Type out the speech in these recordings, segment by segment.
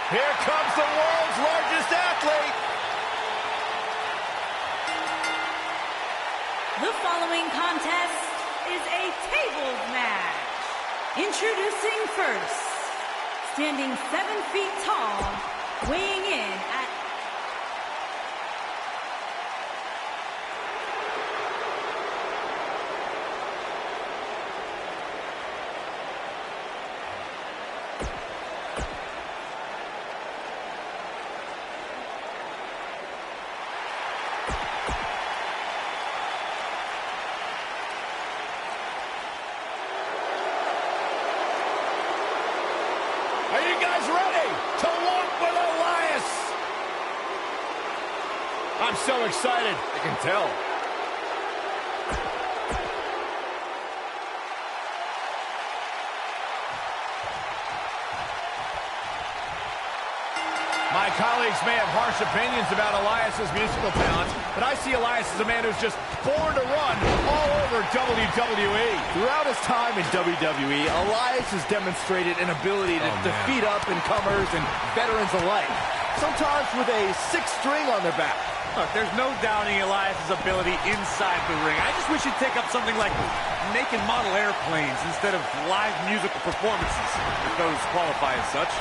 Here comes the world's largest athlete. The following contest is a tables match. Introducing first, standing 7 feet tall, weighing in at Are you guys ready to walk with Elias? I'm so excited. I can tell. My colleagues may have harsh opinions about Elias's musical talent, but I see Elias as a man who's just born to run all over WWE. Throughout his time in WWE, Elias has demonstrated an ability to defeat up-and-comers and veterans alike, sometimes with a 6th string on their back. Look, there's no doubting Elias's ability inside the ring. I just wish he'd take up something like making model airplanes instead of live musical performances, if those qualify as such.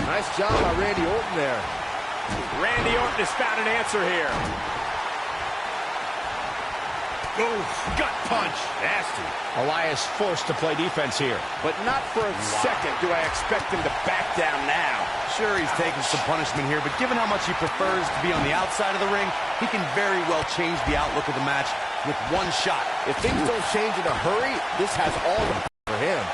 Nice job by Randy Orton there. Randy Orton has found an answer here. Ooh, gut punch. Nasty. Elias forced to play defense here. But not for a second do I expect him to back down now. Sure, he's taking some punishment here, but given how much he prefers to be on the outside of the ring, he can very well change the outlook of the match with one shot. If things don't change in a hurry, this has all the for him.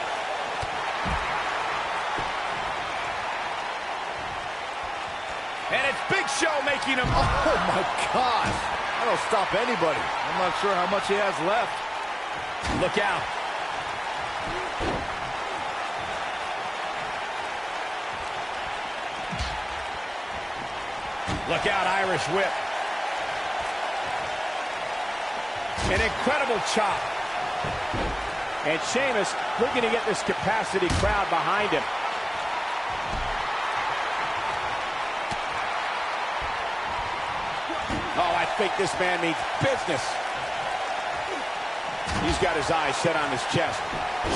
And it's Big Show making him. Oh, my gosh. That'll stop anybody. I'm not sure how much he has left. Look out. Look out, Irish whip. An incredible chop. And Sheamus looking to get this capacity crowd behind him. Oh, I think this man means business. He's got his eyes set on his chest.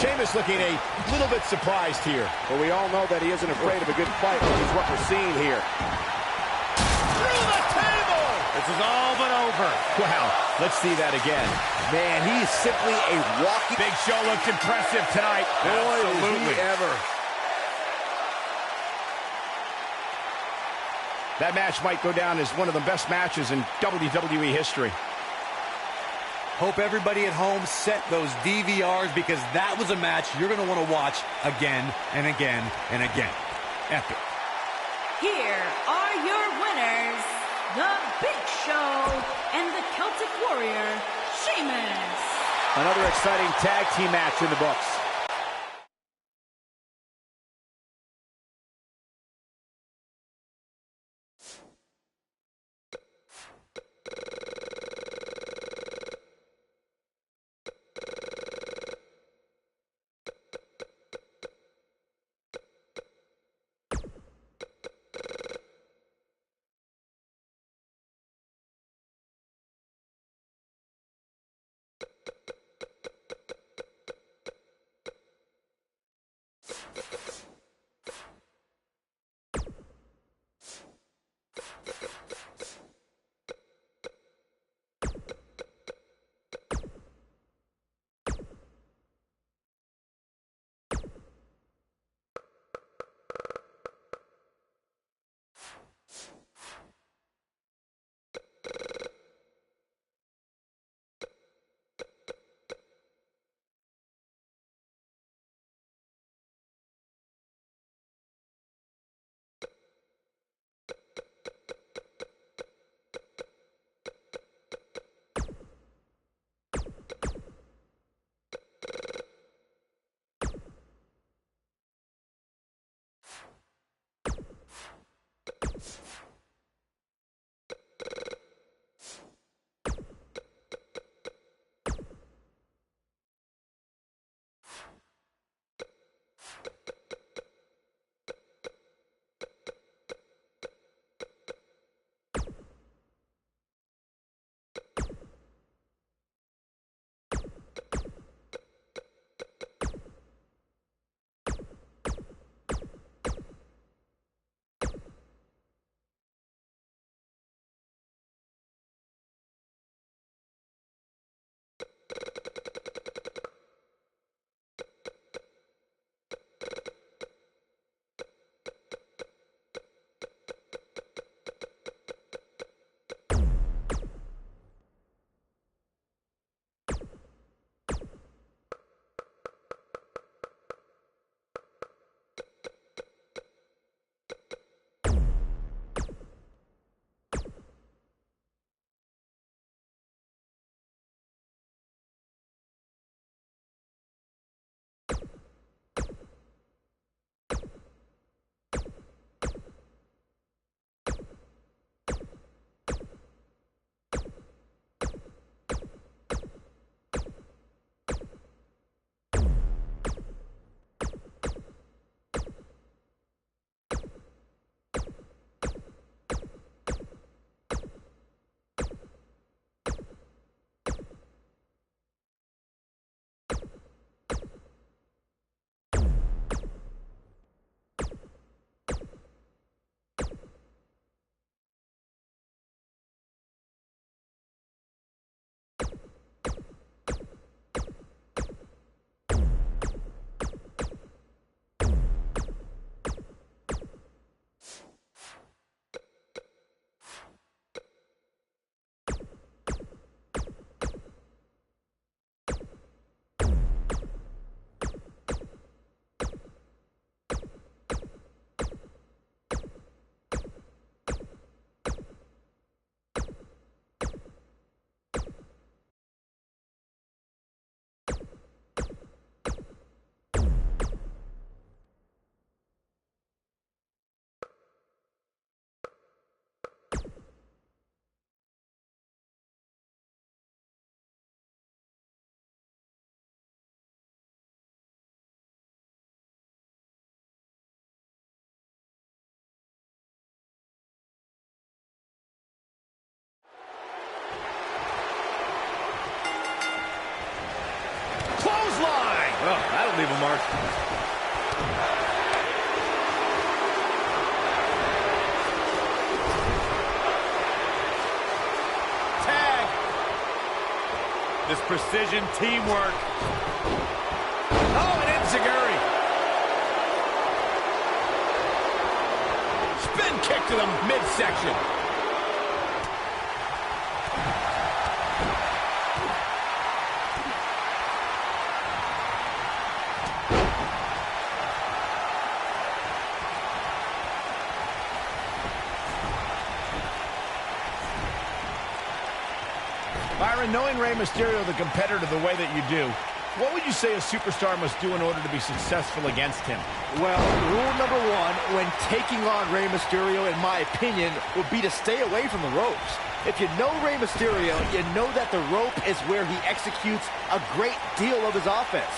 Sheamus looking a little bit surprised here. But we all know that he isn't afraid of a good fight, which is what we're seeing here. Through the table! This is all but over. Wow, let's see that again. Man, he is simply a walking... Big Show looked impressive tonight. Boy, absolutely. is he ever. That match might go down as one of the best matches in WWE history. Hope everybody at home set those DVRs, because that was a match you're going to want to watch again and again and again. Epic. Here are your winners, The Big Show and the Celtic Warrior, Sheamus. Another exciting tag team match in the books. leave a mark. Tag. This precision teamwork. Oh, and enziguri. Spin kick to the midsection. Byron, knowing Rey Mysterio, the competitor, the way that you do, what would you say a superstar must do in order to be successful against him? Well, rule number one when taking on Rey Mysterio, in my opinion, would be to stay away from the ropes. If you know Rey Mysterio, you know that the rope is where he executes a great deal of his offense.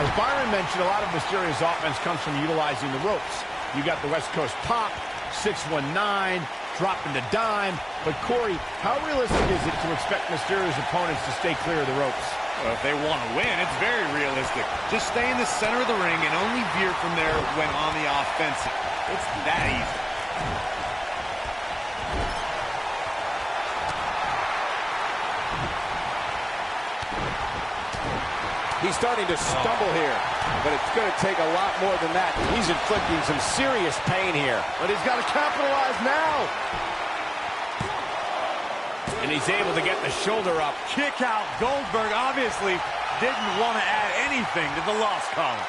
As Byron mentioned, a lot of Mysterio's offense comes from utilizing the ropes. You got the West Coast pop, 619, drop into dime. But Corey, how realistic is it to expect Mysterio's opponents to stay clear of the ropes? Well, if they want to win, it's very realistic. Just stay in the center of the ring and only veer from there when on the offensive. It's that easy. He's starting to stumble here, but it's going to take a lot more than that. He's inflicting some serious pain here. But he's got to capitalize now. And he's able to get the shoulder up. Kick out. Goldberg obviously didn't want to add anything to the loss column.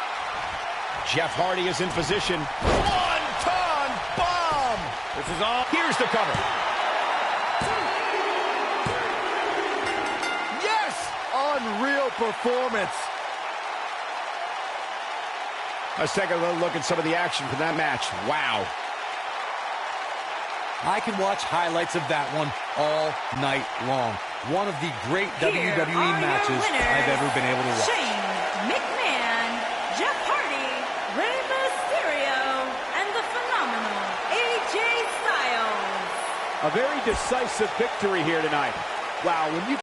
Jeff Hardy is in position. One-ton bomb. This is all. Here's the cover. Yes! Unreal performance. Let's take a little look at some of the action from that match. Wow. I can watch highlights of that one all night long. One of the great Here WWE are matches your winners, I've ever been able to watch. Shane McMahon, Jeff Hardy, Rey Mysterio, and the phenomenal AJ Styles. A very decisive victory here tonight. Wow, when you...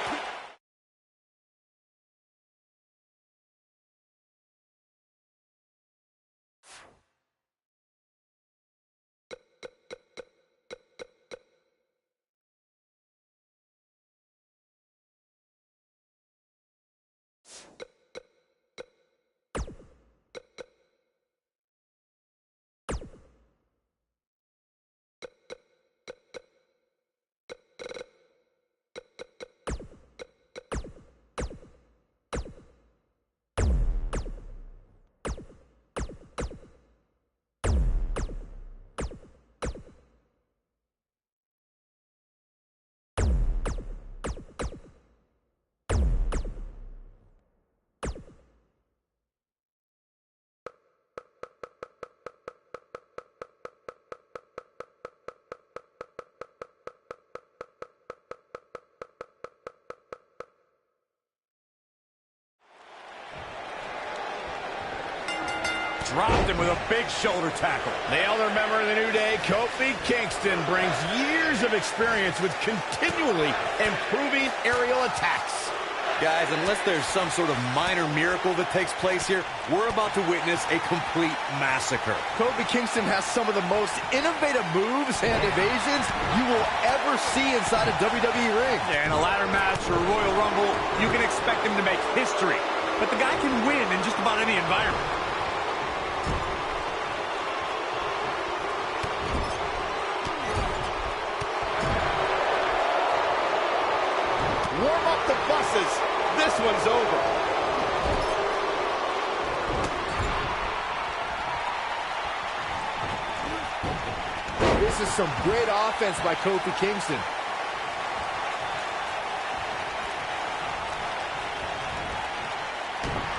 Dropped him with a big shoulder tackle. The elder member of the New Day, Kofi Kingston, brings years of experience with continually improving aerial attacks. Guys, unless there's some sort of minor miracle that takes place here, we're about to witness a complete massacre. Kofi Kingston has some of the most innovative moves and evasions you will ever see inside a WWE ring. Yeah, in a ladder match or a Royal Rumble, you can expect him to make history. But the guy can win in just about any environment. Warm up the buses. This one's over. This is some great offense by Kofi Kingston.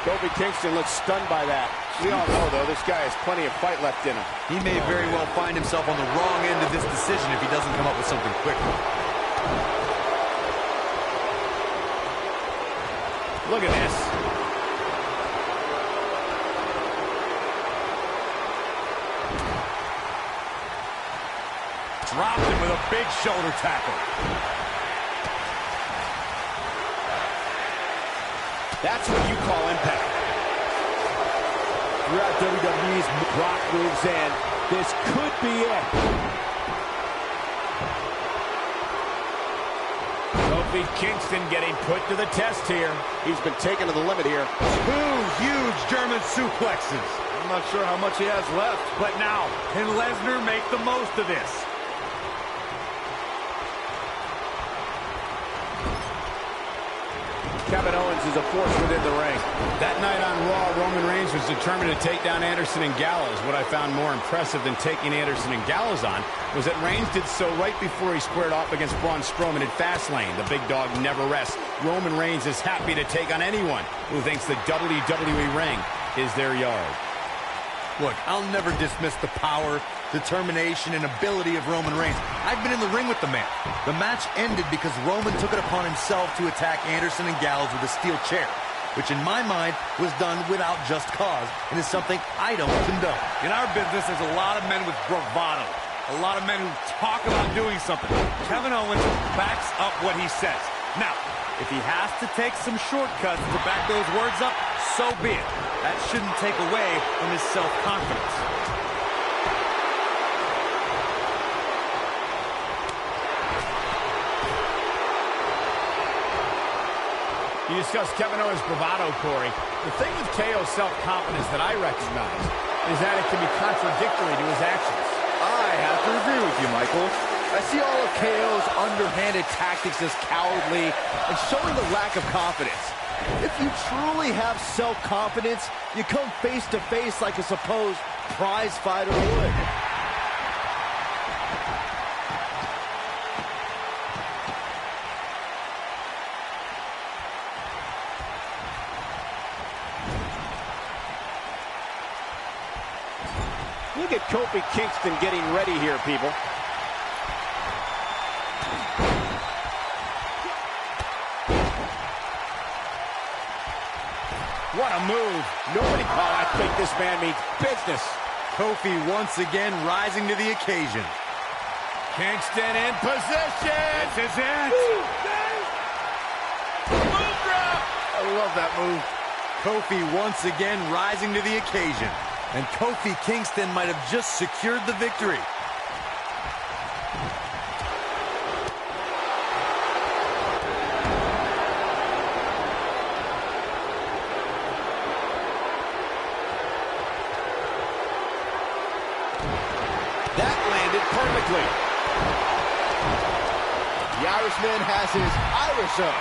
Kofi Kingston looks stunned by that. We all know, though, this guy has plenty of fight left in him. He may very well find himself on the wrong end of this decision if he doesn't come up with something quickly. Look at this. Dropped him with a big shoulder tackle. That's what you call impact. Throughout WWE's, Brock moves in. This could be it. Kofi Kingston getting put to the test here. He's been taken to the limit here. 2 huge German suplexes. I'm not sure how much he has left. But now, can Lesnar make the most of this? Kevin Owens is a force within the ring. That night on Raw, Roman Reigns was determined to take down Anderson and Gallows. What I found more impressive than taking Anderson and Gallows on was that Reigns did so right before he squared off against Braun Strowman at Fastlane. The big dog never rests. Roman Reigns is happy to take on anyone who thinks the WWE ring is their yard. Look, I'll never dismiss the power, determination, and ability of Roman Reigns. I've been in the ring with the man. The match ended because Roman took it upon himself to attack Anderson and Gallows with a steel chair, which in my mind was done without just cause and is something I don't condone. In our business, there's a lot of men with bravado. A lot of men who talk about doing something. Kevin Owens backs up what he says. Now, if he has to take some shortcuts to back those words up, so be it. That shouldn't take away from his self-confidence. You discussed Kevin Owens' bravado, Corey. The thing with KO's self-confidence that I recognize is that it can be contradictory to his actions. I have to agree with you, Michael. I see all of KO's underhanded tactics as cowardly and showing a lack of confidence. If you truly have self-confidence, you come face to face like a supposed prize fighter would. Look at Kofi Kingston getting ready here, people. What a move. Nobody, I think this man means business. Kofi once again rising to the occasion. Kingston in position. This is it. Move drop. I love that move. Kofi once again rising to the occasion. And Kofi Kingston might have just secured the victory. That landed perfectly. The Irishman has his Irish up.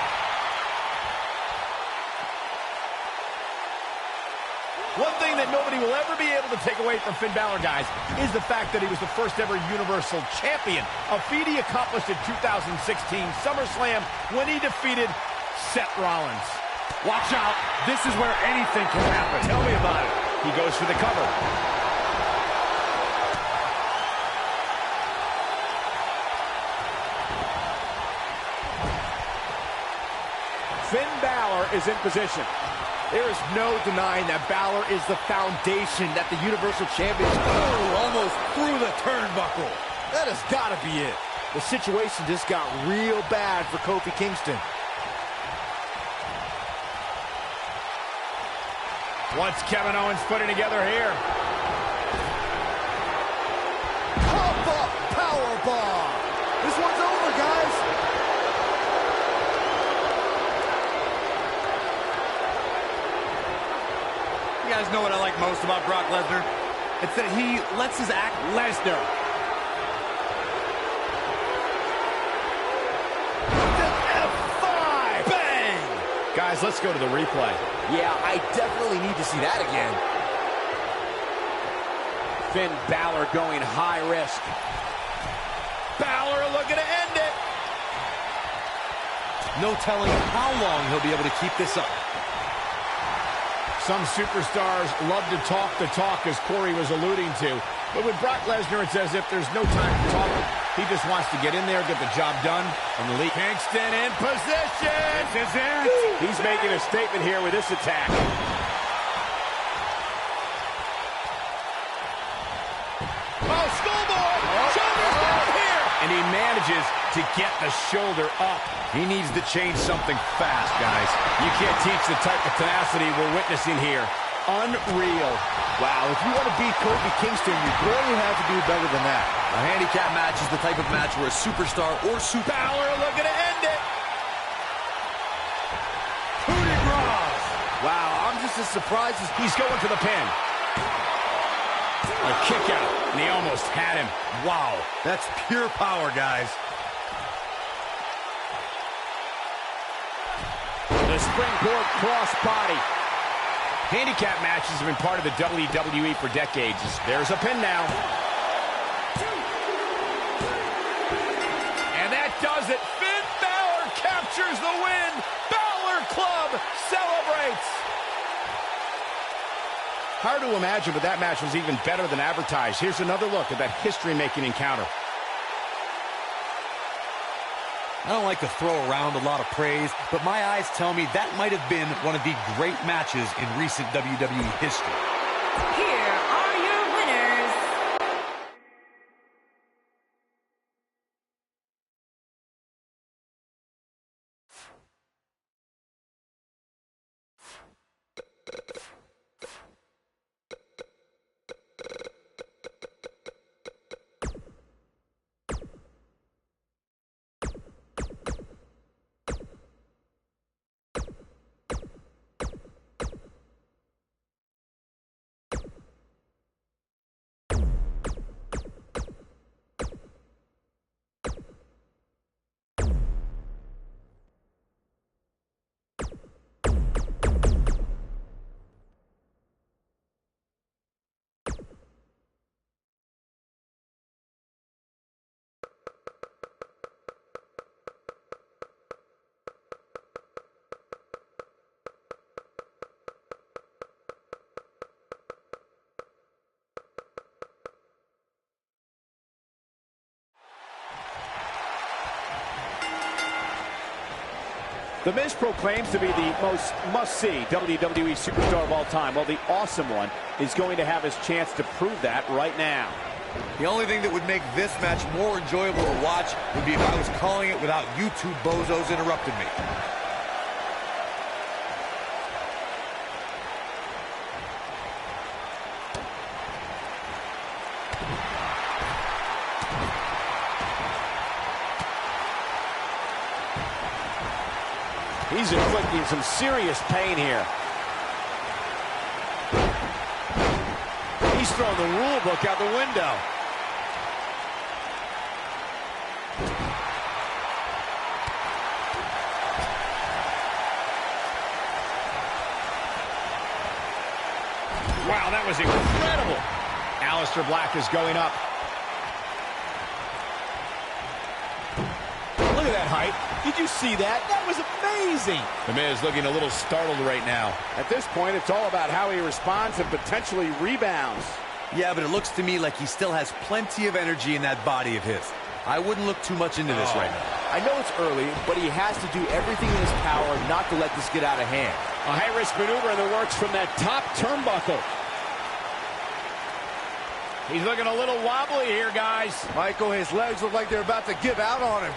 One thing that nobody will ever be able to take away from Finn Balor, guys, is the fact that he was the first ever Universal Champion, a feat he accomplished at 2016 SummerSlam when he defeated Seth Rollins. Watch out. This is where anything can happen. Tell me about it. He goes for the cover. Finn Balor is in position. There is no denying that Balor is the foundation that the Universal Championship. Oh, almost through the turnbuckle. That has got to be it. The situation just got real bad for Kofi Kingston. What's Kevin Owens putting together here? Pop up powerbomb. This one's over, guys. You guys know what I like most about Brock Lesnar? It's that he lets his act Lesnar. F5! Bang! Guys, let's go to the replay. Yeah, I definitely need to see that again. Finn Balor going high risk. Balor looking to end it. No telling how long he'll be able to keep this up. Some superstars love to talk the talk, as Corey was alluding to. But with Brock Lesnar, it's as if there's no time to talk. He just wants to get in there, get the job done, and leave. Kingston in position. This is it. He's making a statement here with this attack. Oh, schoolboy. Shoulders down here. manages to get the shoulder up. He needs to change something fast, guys. You can't teach the type of tenacity we're witnessing here. Unreal. Wow, if you want to beat Kofi Kingston, you're going to have to do better than that. A handicap match is the type of match where a superstar or super... Balor looking to end it. Coup de grace. Wow, I'm just as surprised as... He's going to the pin. A kick out, and he almost had him. Wow, that's pure power, guys. The springboard crossbody. Handicap matches have been part of the WWE for decades. There's a pin now. And that does it. Finn Balor captures the win. Balor Club celebrates. Hard to imagine, but that match was even better than advertised. Here's another look at that history-making encounter. I don't like to throw around a lot of praise, but my eyes tell me that might have been one of the great matches in recent WWE history. Here are your winners. The Miz proclaims to be the most must-see WWE superstar of all time. Well, the Awesome One is going to have his chance to prove that right now. The only thing that would make this match more enjoyable to watch would be if I was calling it without you two bozos interrupting me. He's inflicting some serious pain here. He's throwing the rule book out the window. Wow, that was incredible. Aleister Black is going up. Look at that height. Did you see that? That was amazing. The Miz looking a little startled right now. At this point, it's all about how he responds and potentially rebounds. Yeah, but it looks to me like he still has plenty of energy in that body of his. I wouldn't look too much into this right now. I know it's early, but he has to do everything in his power not to let this get out of hand. A high-risk maneuver in the works from that top turnbuckle. He's looking a little wobbly here, guys. Michael, his legs look like they're about to give out on him.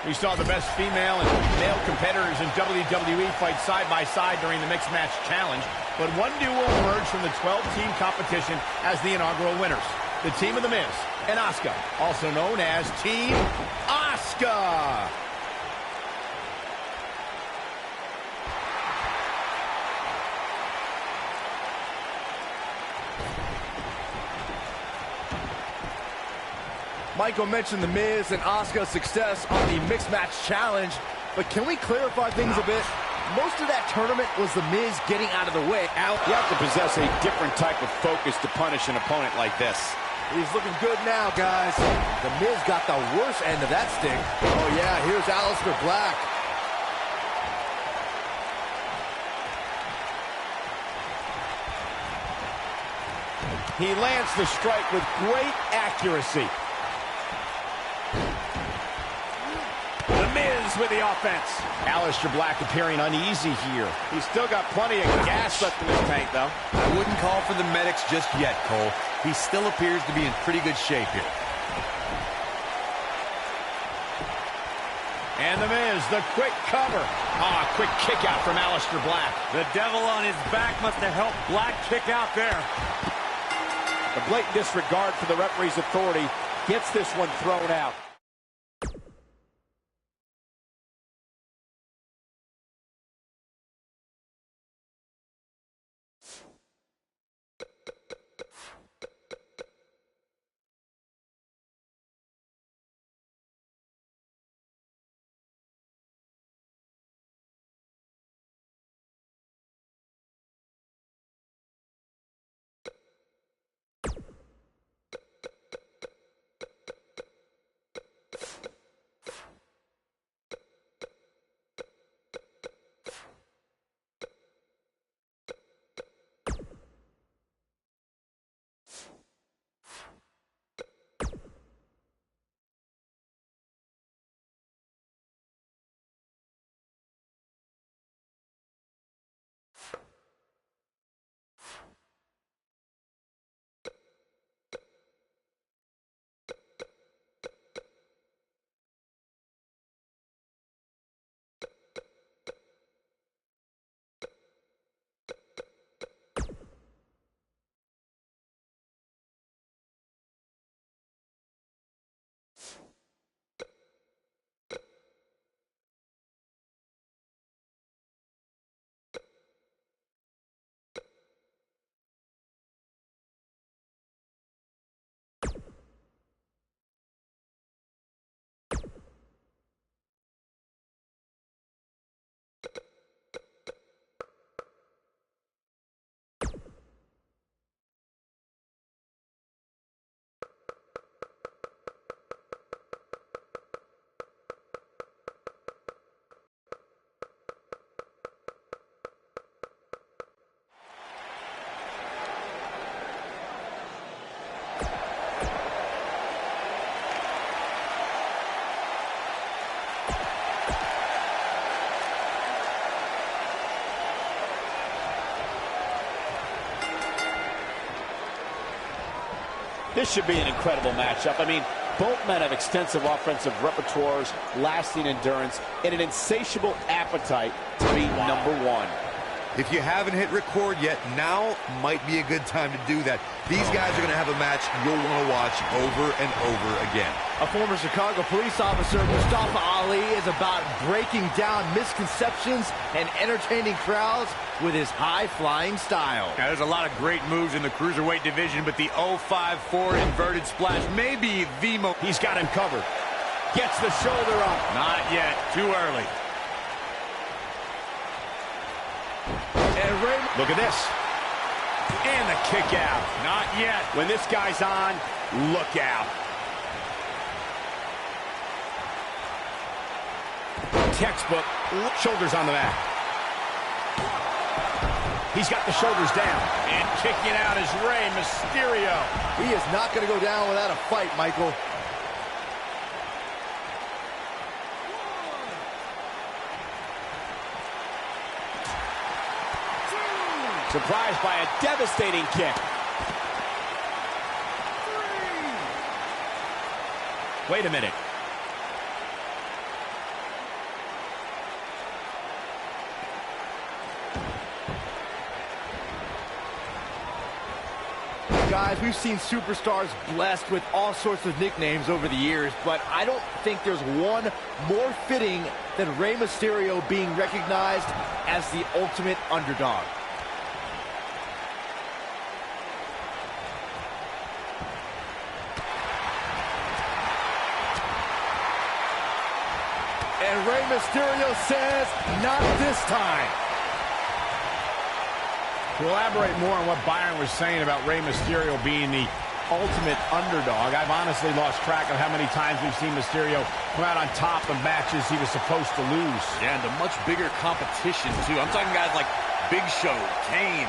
We saw the best female and male competitors in WWE fight side by side during the Mixed Match Challenge, but one duo emerged from the 12-team competition as the inaugural winners. The team of The Miz and Asuka, also known as Team Asuka. Michael mentioned The Miz and Asuka's success on the Mixed Match Challenge, but can we clarify things a bit? Most of that tournament was The Miz getting out of the way. You have to possess a different type of focus to punish an opponent like this. He's looking good now, guys. The Miz got the worst end of that stick. Oh, yeah, here's Aleister Black. He lands the strike with great accuracy. The Miz with the offense. Aleister Black appearing uneasy here. He's still got plenty of gas left in his tank, though. I wouldn't call for the medics just yet, Cole. He still appears to be in pretty good shape here. And The Miz, the quick cover. Ah, quick kick out from Aleister Black. The devil on his back must have helped Black kick out there. The blatant disregard for the referee's authority gets this one thrown out. This should be an incredible matchup. I mean, both men have extensive offensive repertoires, lasting endurance, and an insatiable appetite to be number one. If you haven't hit record yet, now might be a good time to do that. These guys are going to have a match you'll want to watch over and over again. A former Chicago police officer, Mustafa Ali, is about breaking down misconceptions and entertaining crowds with his high-flying style. Now, there's a lot of great moves in the cruiserweight division, but the 054 inverted splash may be the most. He's got him covered. Gets the shoulder up. Not yet. Too early. Look at this. And the kick out. Not yet. When this guy's on, look out. Textbook. Shoulders on the mat. He's got the shoulders down. And kicking out is Rey Mysterio. He is not going to go down without a fight, Michael. Surprised by a devastating kick. Wait a minute. Guys, we've seen superstars blessed with all sorts of nicknames over the years, but I don't think there's one more fitting than Rey Mysterio being recognized as the ultimate underdog. And Rey Mysterio says, not this time. To elaborate more on what Byron was saying about Rey Mysterio being the ultimate underdog, I've honestly lost track of how many times we've seen Mysterio come out on top of matches he was supposed to lose. Yeah, and the much bigger competition, too. I'm talking guys like Big Show, Kane,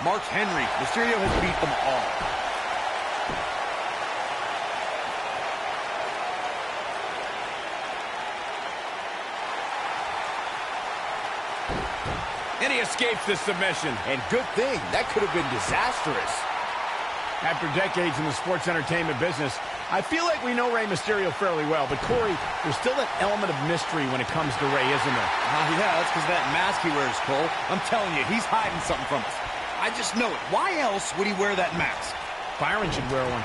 Mark Henry. Mysterio has beat them all. And he escapes the submission. And good thing, that could have been disastrous. After decades in the sports entertainment business, I feel like we know Rey Mysterio fairly well, but Corey, there's still that element of mystery when it comes to Rey, isn't there? Yeah, that's because of that mask he wears, Cole. I'm telling you, he's hiding something from us. I just know it. Why else would he wear that mask? Byron should wear one.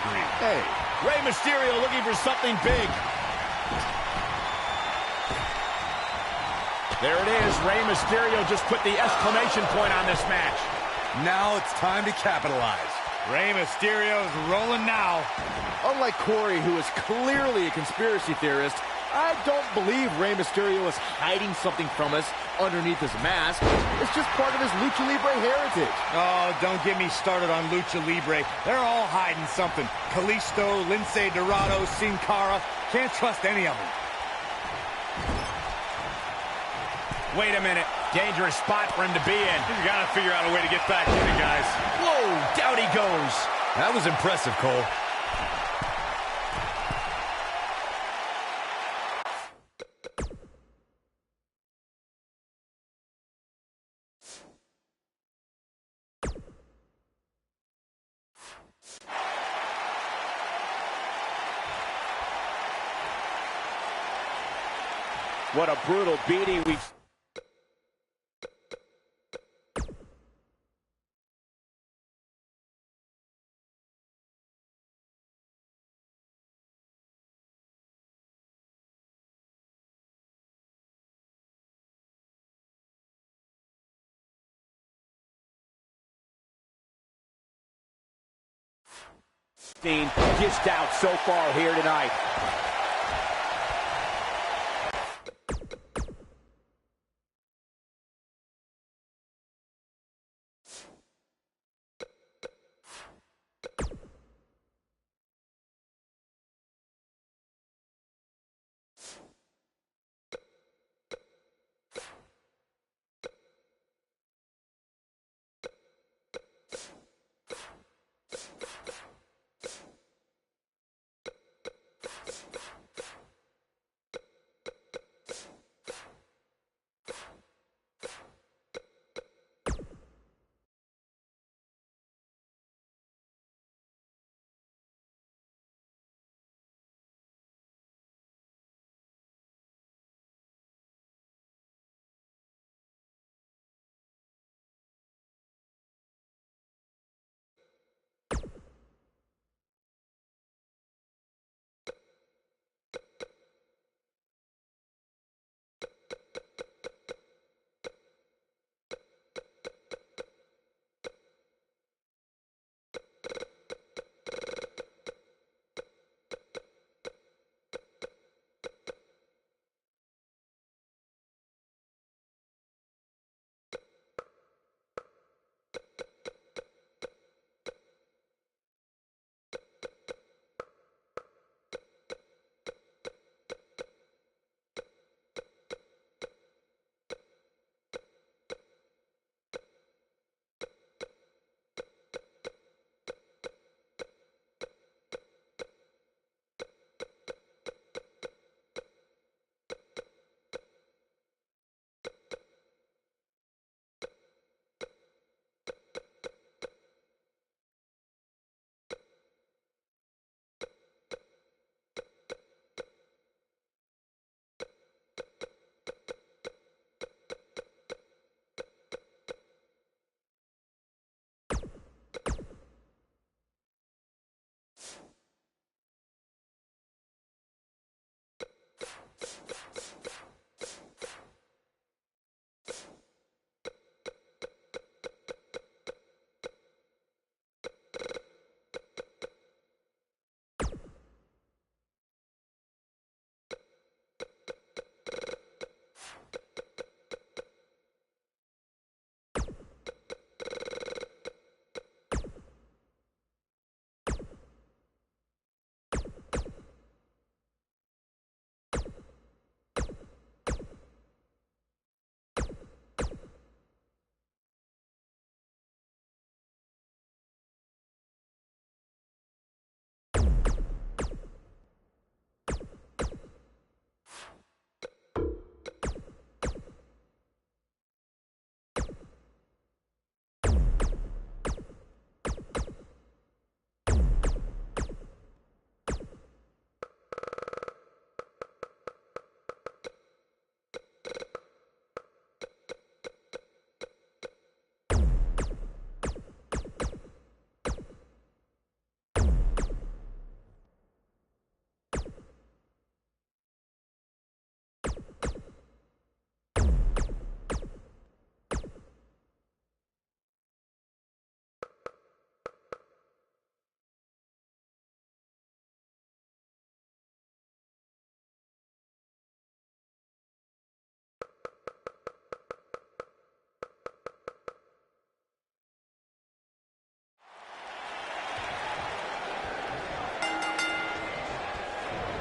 Agreed. Hey, Rey Mysterio looking for something big. There it is. Rey Mysterio just put the exclamation point on this match. Now it's time to capitalize. Rey Mysterio is rolling now. Unlike Corey, who is clearly a conspiracy theorist, I don't believe Rey Mysterio is hiding something from us underneath his mask. It's just part of his Lucha Libre heritage. Oh, don't get me started on Lucha Libre. They're all hiding something. Kalisto, Lince Dorado, Sin Cara. Can't trust any of them. Wait a minute. Dangerous spot for him to be in. He's got to figure out a way to get back in it, guys. Whoa, down he goes. That was impressive, Cole. What a brutal beating we've... dished out so far here tonight.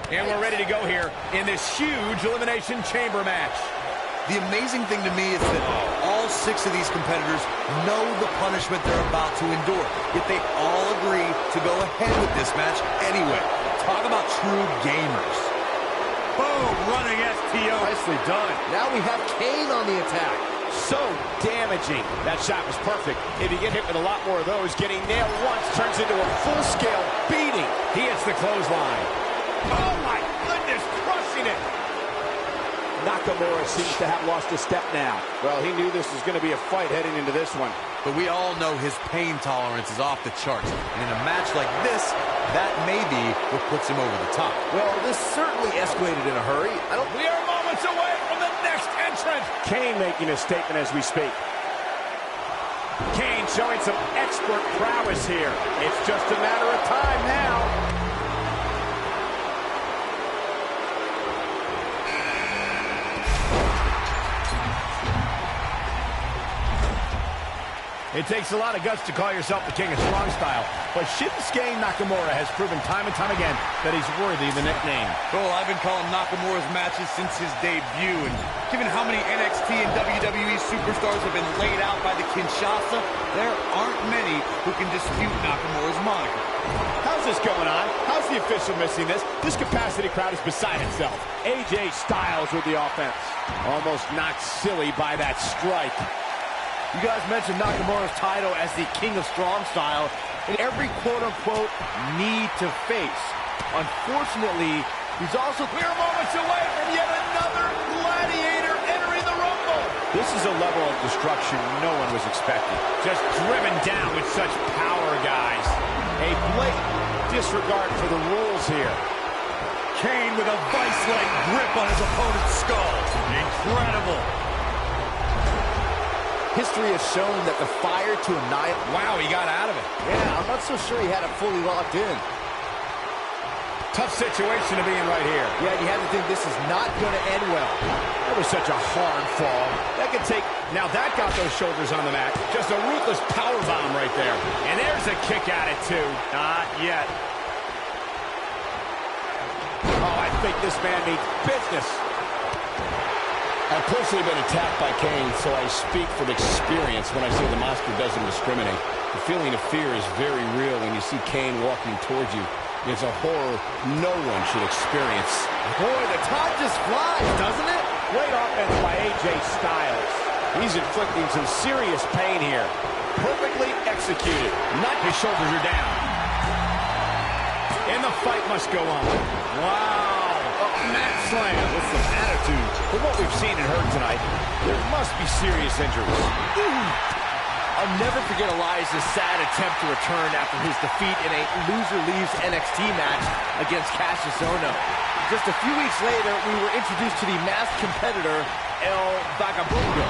And we're ready to go here in this huge Elimination Chamber match. The amazing thing to me is that all 6 of these competitors know the punishment they're about to endure, yet they all agree to go ahead with this match anyway. Talk about true gamers. Boom, running STO. Nicely done. Now we have Kane on the attack. So damaging. That shot was perfect. If you get hit with a lot more of those, getting nailed once turns into a full-scale beating. He hits the clothesline. Oh, my goodness, crushing it. Nakamura seems to have lost a step now. Well, he knew this was going to be a fight heading into this one. But we all know his pain tolerance is off the charts. And in a match like this, that may be what puts him over the top. Well, this certainly escalated in a hurry. We are moments away from the next entrant. Kane making a statement as we speak. Kane showing some expert prowess here. It's just a matter of time now. It takes a lot of guts to call yourself the king of strong style, but Shinsuke Nakamura has proven time and time again that he's worthy of the nickname. Cole, I've been calling Nakamura's matches since his debut, and given how many NXT and WWE superstars have been laid out by the Kinshasa, there aren't many who can dispute Nakamura's moniker. How's this going on? How's the official missing this? This capacity crowd is beside itself. AJ Styles with the offense. Almost knocked silly by that strike. You guys mentioned Nakamura's title as the King of Strong Style in every quote-unquote need to face. Unfortunately, he's also... We're moments away from yet another gladiator entering the Rumble. This is a level of destruction no one was expecting. Just driven down with such power, guys. A blatant disregard for the rules here. Kane with a vice-like grip on his opponent's skull. Incredible. History has shown that the fire to annihilate... Wow, he got out of it. Yeah, I'm not so sure he had it fully locked in. Tough situation to be in right here. Yeah, you have to think this is not going to end well. That was such a hard fall. That could take... Now that got those shoulders on the mat. Just a ruthless power bomb right there. And there's a kick at it, too. Not yet. Oh, I think this man needs business. I've personally been attacked by Kane, so I speak from experience when I say the monster doesn't discriminate. The feeling of fear is very real when you see Kane walking towards you. It's a horror no one should experience. Boy, the time just flies, doesn't it? Great offense by AJ Styles. He's inflicting some serious pain here. Perfectly executed. Not his shoulders are down. And the fight must go on. Wow. Mat slam with some attitude. From what we've seen and heard tonight, there must be serious injuries. I'll never forget Elias's sad attempt to return after his defeat in a loser leaves NXT match against Cassius Ohno. Just a few weeks later, we were introduced to the masked competitor, El Vagabundo.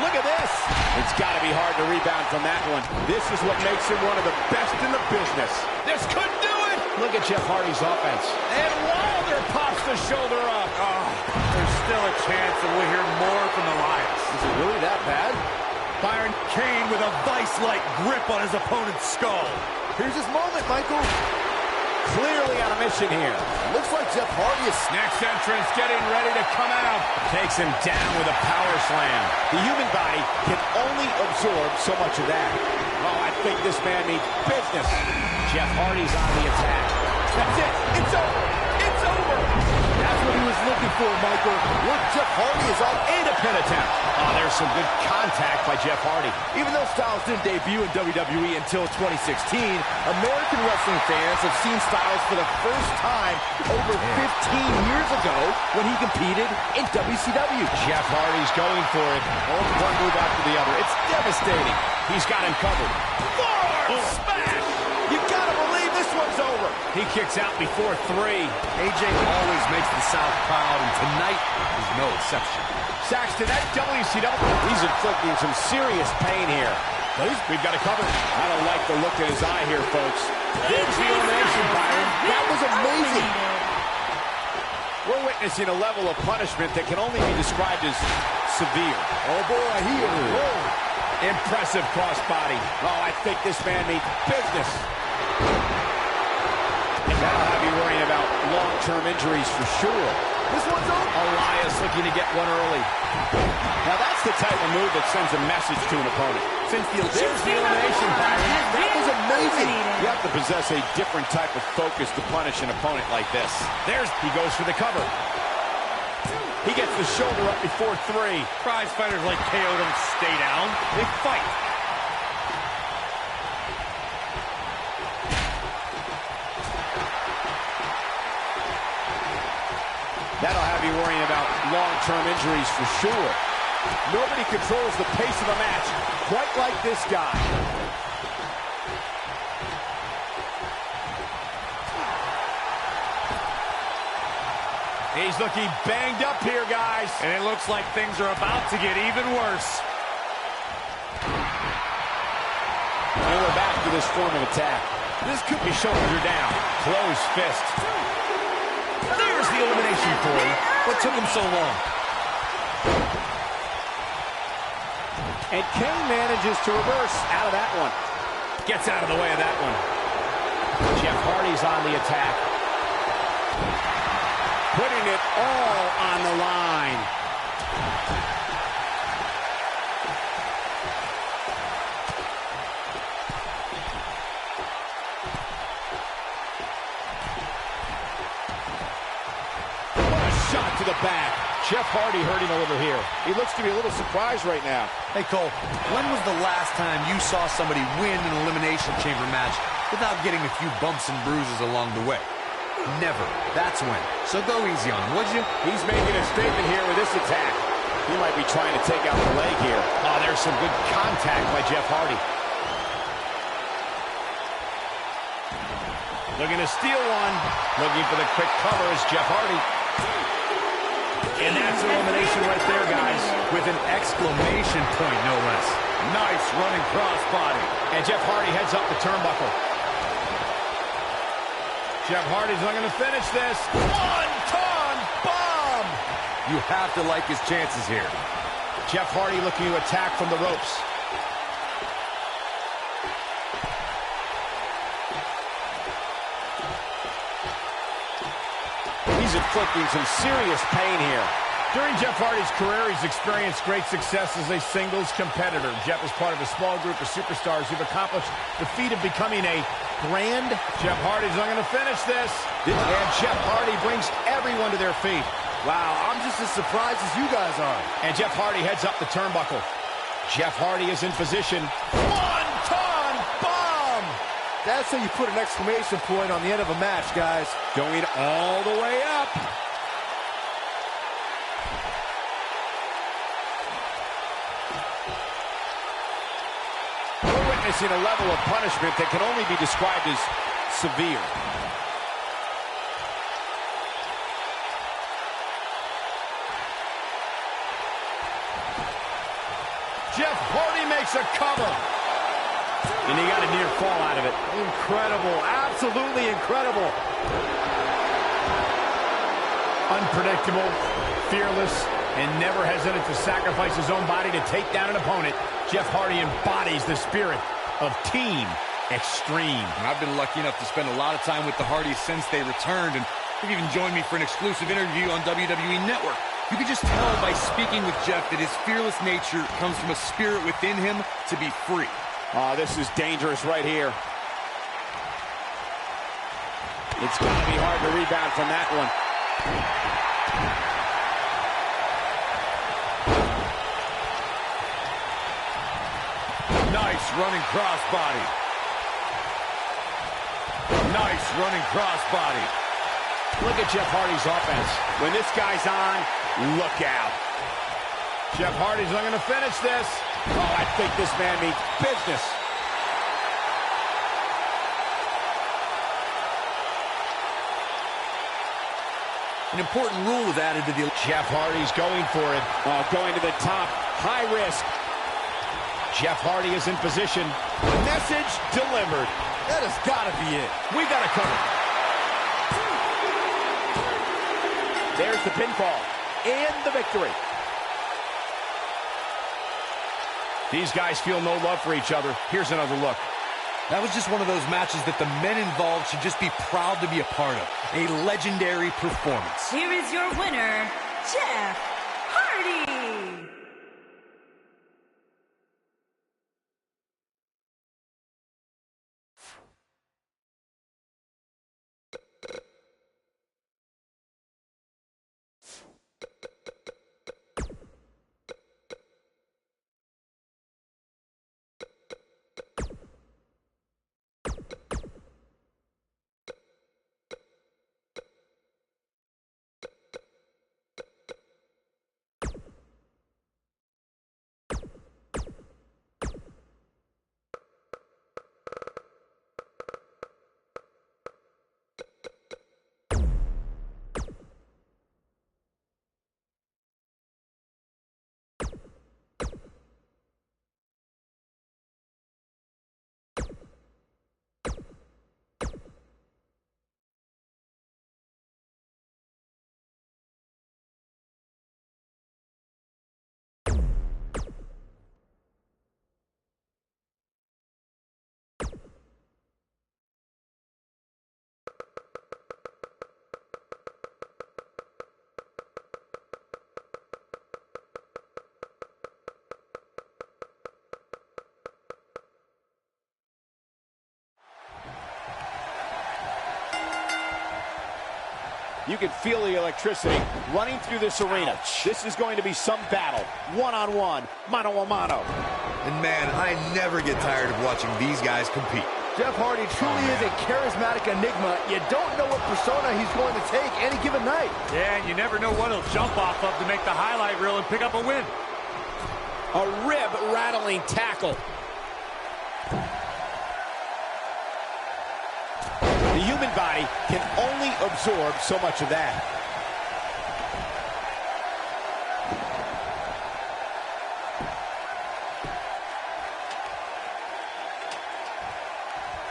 Look at this. It's got to be hard to rebound from that one. This is what makes him one of the best in the business. This could do it. Look at Jeff Hardy's offense. And Wilder pops the shoulder up. Oh, there's still a chance that we'll hear more from Elias. Is it really that bad? Byron Kane with a vice-like grip on his opponent's skull. Here's his moment, Michael. Clearly on a mission here. Looks like Jeff Hardy is... Next entrance getting ready to come out. Takes him down with a power slam. The human body can only absorb so much of that. Oh, I think this man needs business. Jeff Hardy's on the attack. That's it. It's over. It's over. That's what he was looking for, Michael. Look, Jeff Hardy is on And a pin attempt. Oh, there's some good contact by Jeff Hardy. Even though Styles didn't debut in WWE until 2016, American wrestling fans have seen Styles for the first time over 15 years ago when he competed in WCW. Jeff Hardy's going for it. One move after the other. It's devastating. He's got him covered. Forearm smash! You gotta believe this one's over. He kicks out before 3. AJ always makes the South proud, and tonight is no exception. Saxton at WCW. He's inflicting some serious pain here. We've got it covered. I don't like the look in his eye here, folks. There's the elimination, Byron. That was amazing. We're witnessing a level of punishment that can only be described as severe. Oh, boy, he is rolled. Impressive crossbody. Oh, I think this man needs business. And that'll have you worrying about long-term injuries for sure. This one's over. Elias looking to get one early. Now that's the type of move that sends a message to an opponent. There's the elimination, Byron. That was amazing. You have to possess a different type of focus to punish an opponent like this. He goes for the cover. He gets the shoulder up before 3. Prize fighters like KO don't stay down. They fight. That'll have you worrying about long-term injuries for sure. Nobody controls the pace of a match quite like this guy. He's looking banged up here, guys. And it looks like things are about to get even worse. And we're back to this form of attack. This could be shoulders are down. Closed fist. There's the elimination, Corey. What took him so long? And Kane manages to reverse out of that one. Gets out of the way of that one. Jeff Hardy's on the attack. Putting it all on the line. What a shot to the back. Jeff Hardy hurting a little here. He looks to be a little surprised right now. Hey, Cole, when was the last time you saw somebody win an Elimination Chamber match without getting a few bumps and bruises along the way? Never. That's when. So go easy on him, would you? He's making a statement here with this attack. He might be trying to take out the leg here. Oh, there's some good contact by Jeff Hardy. Looking to steal one. Looking for the quick cover is Jeff Hardy. And that's elimination right there, guys. With an exclamation point, no less. Nice running crossbody. And Jeff Hardy heads up the turnbuckle. Jeff Hardy's looking to finish this. One-ton bomb! You have to like his chances here. Jeff Hardy looking to attack from the ropes. He's inflicting some serious pain here. During Jeff Hardy's career, he's experienced great success as a singles competitor. Jeff is part of a small group of superstars who've accomplished the feat of becoming a brand. Jeff Hardy's not going to finish this. And Jeff Hardy brings everyone to their feet. Wow, I'm just as surprised as you guys are. And Jeff Hardy heads up the turnbuckle. Jeff Hardy is in position. One-ton bomb! That's how you put an exclamation point on the end of a match, guys. Going all the way up. We're witnessing a level of punishment that can only be described as severe. Jeff Hardy makes a cover. And he got a near fall out of it. Incredible, absolutely incredible. Unpredictable, fearless, and never hesitant to sacrifice his own body to take down an opponent. Jeff Hardy embodies the spirit of Team Extreme. I've been lucky enough to spend a lot of time with the Hardys since they returned, and they've even joined me for an exclusive interview on WWE Network. You can just tell by speaking with Jeff that his fearless nature comes from a spirit within him to be free. Oh, this is dangerous right here. It's going to be hard to rebound from that one. Nice running crossbody. Nice running crossbody. Look at Jeff Hardy's offense. When this guy's on, look out. Jeff Hardy's not going to finish this. Oh, I think this man means business. An important rule was added to the... Jeff Hardy's going for it. Oh, going to the top. High risk. Jeff Hardy is in position. Message delivered. That has got to be it. We got a cover. There's the pinfall and the victory. These guys feel no love for each other. Here's another look. That was just one of those matches that the men involved should just be proud to be a part of. A legendary performance. Here is your winner, Jeff Hardy. You can feel the electricity running through this arena. Ouch. This is going to be some battle. One-on-one, mano-a-mano. And man, I never get tired of watching these guys compete. Jeff Hardy truly is a charismatic enigma. You don't know what persona he's going to take any given night. Yeah, and you never know what he'll jump off of to make the highlight reel and pick up a win. A rib-rattling tackle. The human body can only absorb so much of that.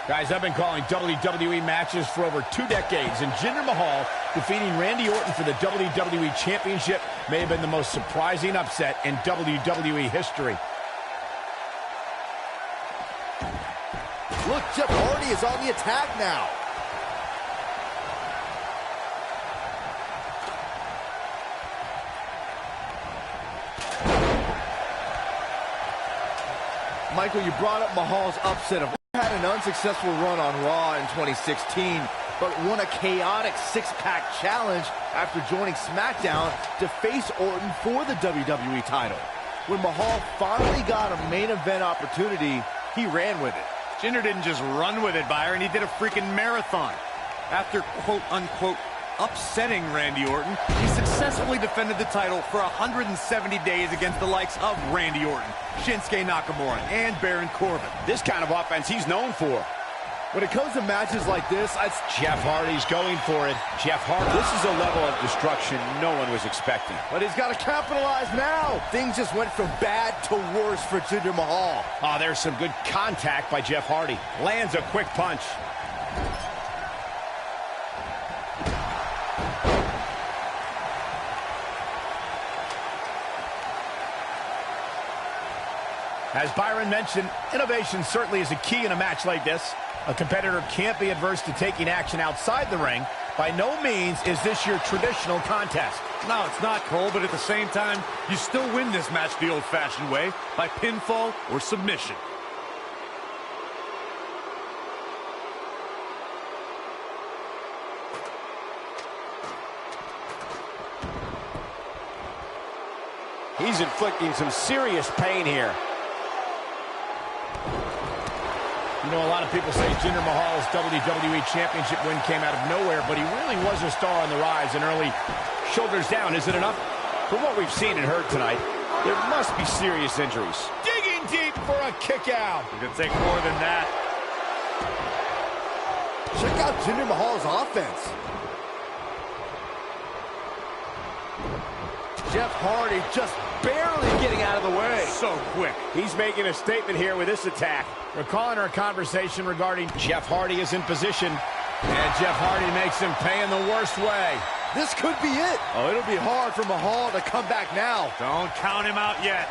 Guys, I've been calling WWE matches for over 2 decades, and Jinder Mahal defeating Randy Orton for the WWE Championship may have been the most surprising upset in WWE history. Look, Jeff Hardy is on the attack now. Michael, you brought up Mahal's upset of had an unsuccessful run on Raw in 2016, but won a chaotic six-pack challenge after joining SmackDown to face Orton for the WWE title. When Mahal finally got a main event opportunity, he ran with it. Jinder didn't just run with it, Byron. He did a freaking marathon. After quote-unquote upsetting Randy Orton, he successfully defended the title for 170 days against the likes of Randy Orton, Shinsuke Nakamura, and Baron Corbin. This kind of offense he's known for. When it comes to matches like this, Jeff Hardy's going for it. Jeff Hardy. This is a level of destruction no one was expecting. but he's got to capitalize now. Things just went from bad to worse for Jinder Mahal. Oh, there's some good contact by Jeff Hardy. Lands a quick punch. As Byron mentioned, innovation certainly is a key in a match like this. A competitor can't be adverse to taking action outside the ring. By no means is this your traditional contest. No, it's not, Cole, but at the same time, you still win this match the old-fashioned way, by pinfall or submission. He's inflicting some serious pain here. You know, a lot of people say Jinder Mahal's WWE Championship win came out of nowhere, but he really was a star on the rise and early. Shoulders down, is it enough? From what we've seen and heard tonight, there must be serious injuries. Digging deep for a kick out. It could take more than that. Check out Jinder Mahal's offense. Jeff Hardy just barely getting out of the way. So quick. He's making a statement here with this attack. Recalling our conversation regarding Jeff Hardy is in position, and Jeff Hardy makes him pay in the worst way. This could be it. Oh, it'll be hard for Mahal to come back now. Don't count him out yet.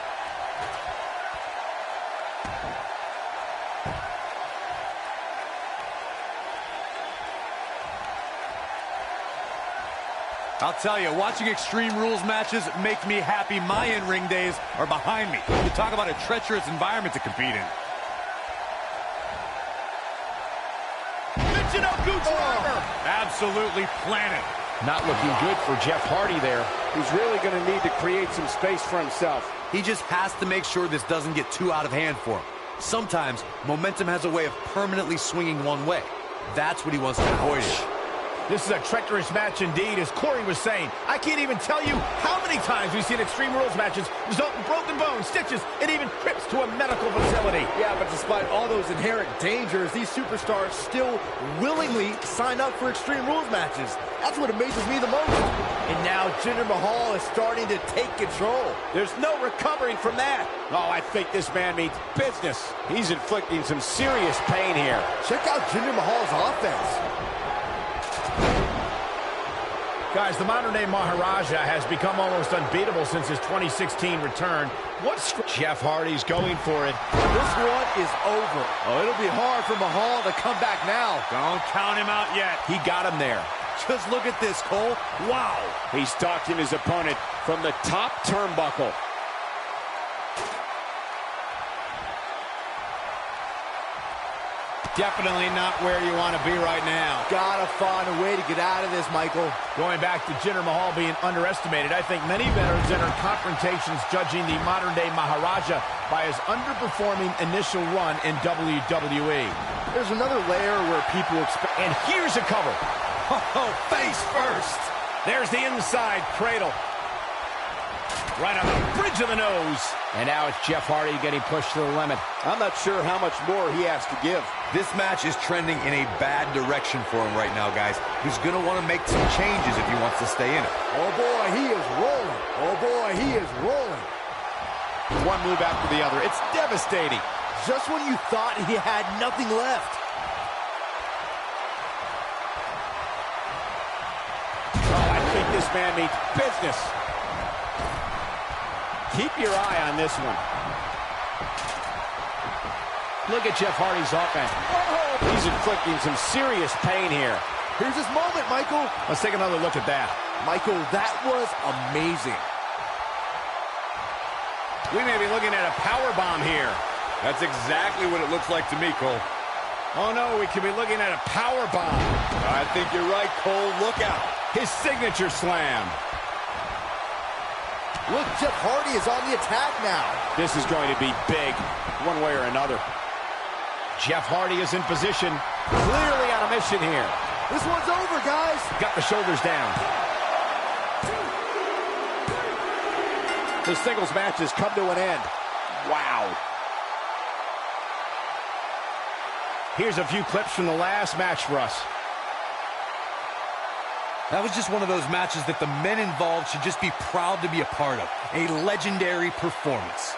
I'll tell you, watching Extreme Rules matches make me happy my in-ring days are behind me. You talk about a treacherous environment to compete in. Absolutely planted. Not looking good for Jeff Hardy there. He's really going to need to create some space for himself. He just has to make sure this doesn't get too out of hand for him. Sometimes, momentum has a way of permanently swinging one way. That's what he wants to avoid. This is a treacherous match indeed, as Corey was saying. I can't even tell you how many times we've seen Extreme Rules matches result in broken bones, stitches, and even trips to a medical facility. Yeah, but despite all those inherent dangers, these superstars still willingly sign up for Extreme Rules matches. That's what amazes me the most. And now Jinder Mahal is starting to take control. There's no recovering from that. Oh, I think this man means business. He's inflicting some serious pain here. Check out Jinder Mahal's offense. Guys, the modern-day Maharaja has become almost unbeatable since his 2016 return. What's Jeff Hardy's going for it? This one is over. Oh, it'll be hard for Mahal to come back now. Don't count him out yet. He got him there. Just look at this, Cole. Wow. He stalking his opponent from the top turnbuckle. Definitely not where you want to be right now. Gotta find a way to get out of this, Michael. Going back to Jinder Mahal being underestimated, I think many veterans enter confrontations judging the modern-day Maharaja by his underperforming initial run in WWE. There's another layer where people expect... And here's a cover. Oh, face first. There's the inside cradle. Right on the bridge of the nose. And now it's Jeff Hardy getting pushed to the limit. I'm not sure how much more he has to give. This match is trending in a bad direction for him right now, guys. He's going to want to make some changes if he wants to stay in it. Oh, boy, he is rolling. Oh, boy, he is rolling. One move after the other. It's devastating. Just when you thought he had nothing left. Oh, I think this man means business. Keep your eye on this one. Look at Jeff Hardy's offense. Oh, he's inflicting some serious pain here. Here's his moment, Michael. Let's take another look at that. Michael, that was amazing. We may be looking at a power bomb here. That's exactly what it looks like to me, Cole. Oh, no, we could be looking at a power bomb. I think you're right, Cole. Look out. His signature slam. Look, Jeff Hardy is on the attack now. This is going to be big, one way or another. Jeff Hardy is in position. Clearly on a mission here. This one's over, guys. Got the shoulders down. The singles match has come to an end. Wow. Here's a few clips from the last match for us. That was just one of those matches that the men involved should just be proud to be a part of. A legendary performance.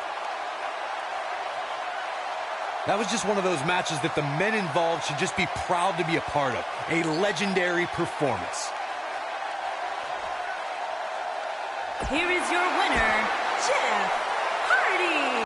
That was just one of those matches that the men involved should just be proud to be a part of. A legendary performance. Here is your winner, Jeff Hardy.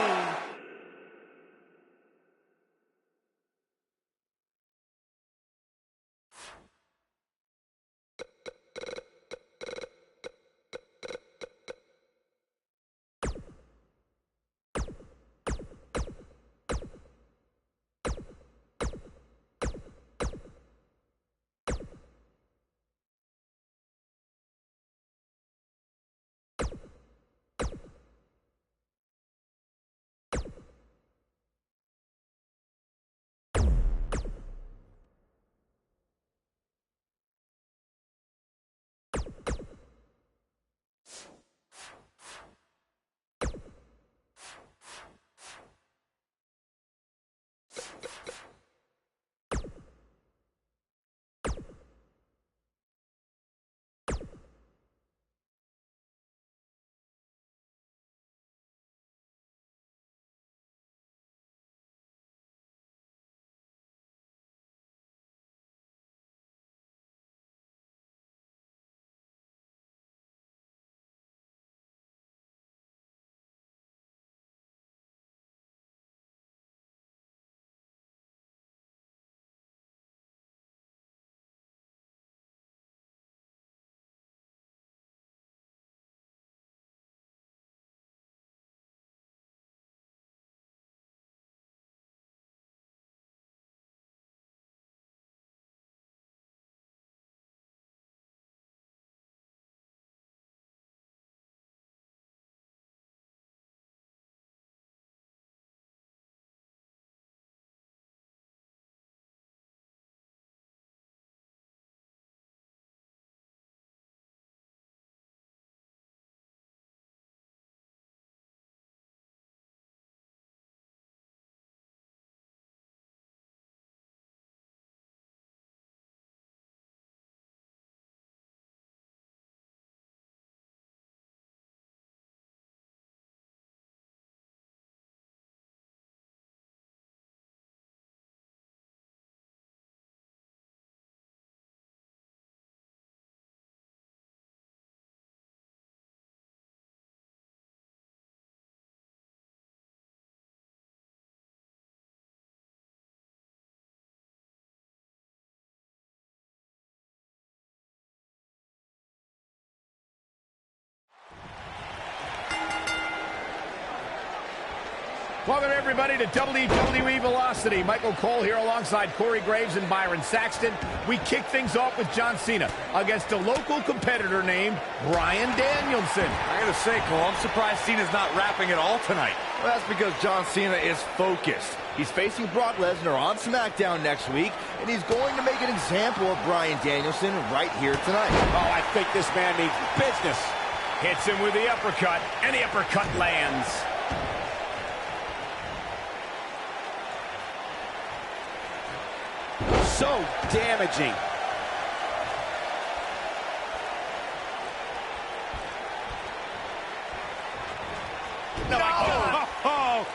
Welcome, everybody, to WWE Velocity. Michael Cole here alongside Corey Graves and Byron Saxton. We kick things off with John Cena against a local competitor named Bryan Danielson. I gotta say, Cole, I'm surprised Cena's not rapping at all tonight. Well, that's because John Cena is focused. He's facing Brock Lesnar on SmackDown next week, and he's going to make an example of Bryan Danielson right here tonight. Oh, I think this man means business. Hits him with the uppercut, and the uppercut lands. So damaging. No, my God. Oh.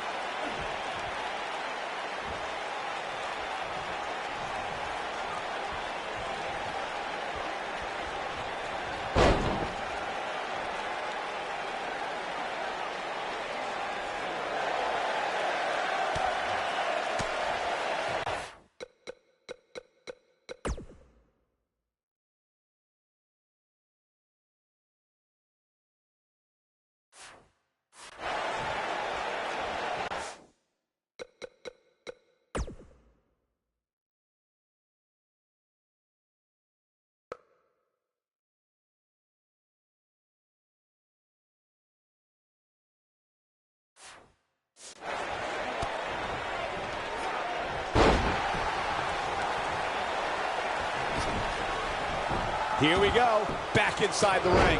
Here we go, back inside the ring.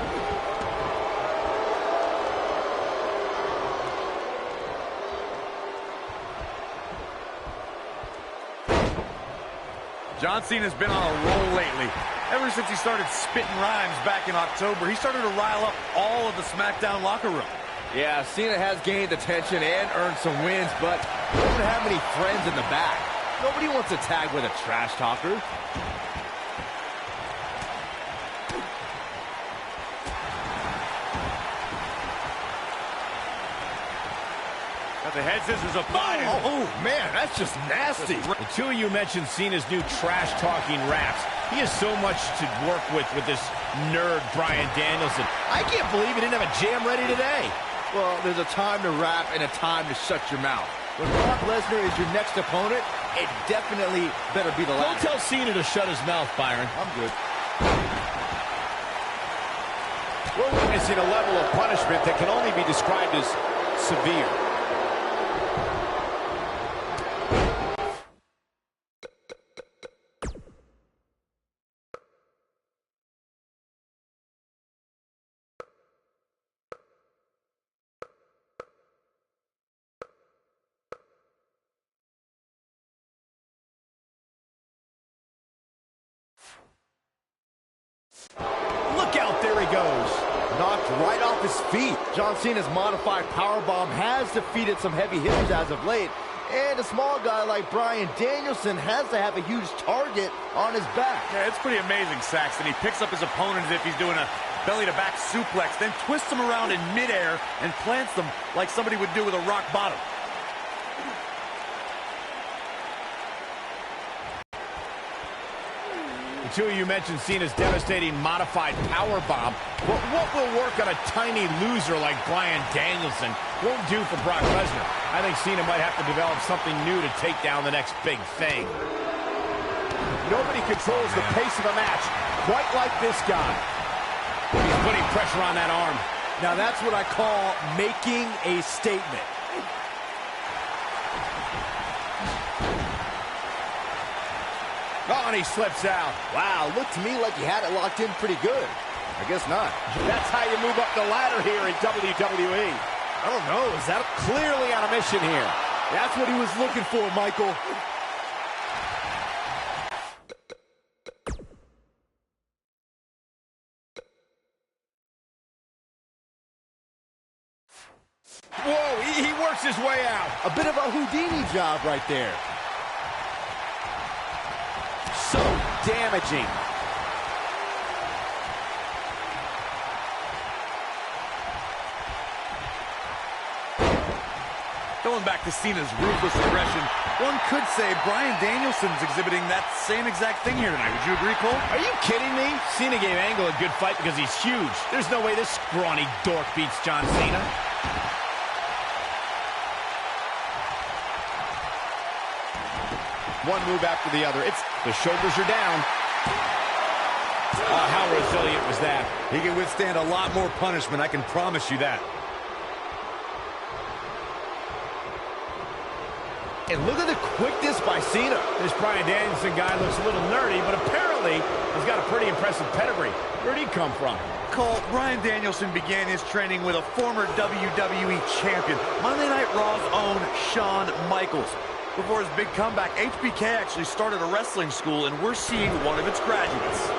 John Cena's been on a roll lately. Ever since he started spitting rhymes back in October, he started to rile up all of the SmackDown locker room. Yeah, Cena has gained attention and earned some wins, but he doesn't have many friends in the back. Nobody wants to tag with a trash talker. Got the head scissors applied. Oh, man, that's just nasty. The two of you mentioned Cena's new trash-talking raps. He has so much to work with this nerd Bryan Danielson. I can't believe he didn't have a jam ready today. Well, there's a time to rap and a time to shut your mouth. When Brock Lesnar is your next opponent, it definitely better be the Don't last. tell Cena to shut his mouth, Byron. I'm good. We're witnessing a level of punishment that can only be described as severe. Look out, there he goes. Knocked right off his feet. John Cena's modified powerbomb has defeated some heavy hitters as of late, and a small guy like Bryan Danielson has to have a huge target on his back. Yeah, it's pretty amazing, Saxton. He picks up his opponent as if he's doing a belly-to-back suplex, then twists them around in midair and plants them like somebody would do with a rock bottom. The two of you mentioned Cena's devastating modified powerbomb, but what will work on a tiny loser like Bryan Danielson won't do for Brock Lesnar. I think Cena might have to develop something new to take down the next big thing. Nobody controls the pace of a match quite like this guy. He's putting pressure on that arm. Now that's what I call making a statement. Oh, and he slips out. Wow, looked to me like he had it locked in pretty good. I guess not. That's how you move up the ladder here in WWE. I don't know. Is that Clearly on a mission here. That's what he was looking for, Michael. Whoa, he works his way out. A bit of a Houdini job right there. So damaging. Going back to Cena's ruthless aggression, one could say Bryan Danielson's exhibiting that same exact thing here tonight. Would you agree, Cole? Are you kidding me? Cena gave Angle a good fight because he's huge. There's no way this scrawny dork beats John Cena. One move after the other. The shoulders are down. Oh, how resilient was that? He can withstand a lot more punishment, I can promise you that. And look at the quickness by Cena. This Bryan Danielson guy looks a little nerdy, but apparently he's got a pretty impressive pedigree. Where'd he come from? Cole, Bryan Danielson began his training with a former WWE champion, Monday Night Raw's own Shawn Michaels. Before his big comeback, HBK actually started a wrestling school, and we're seeing one of its graduates.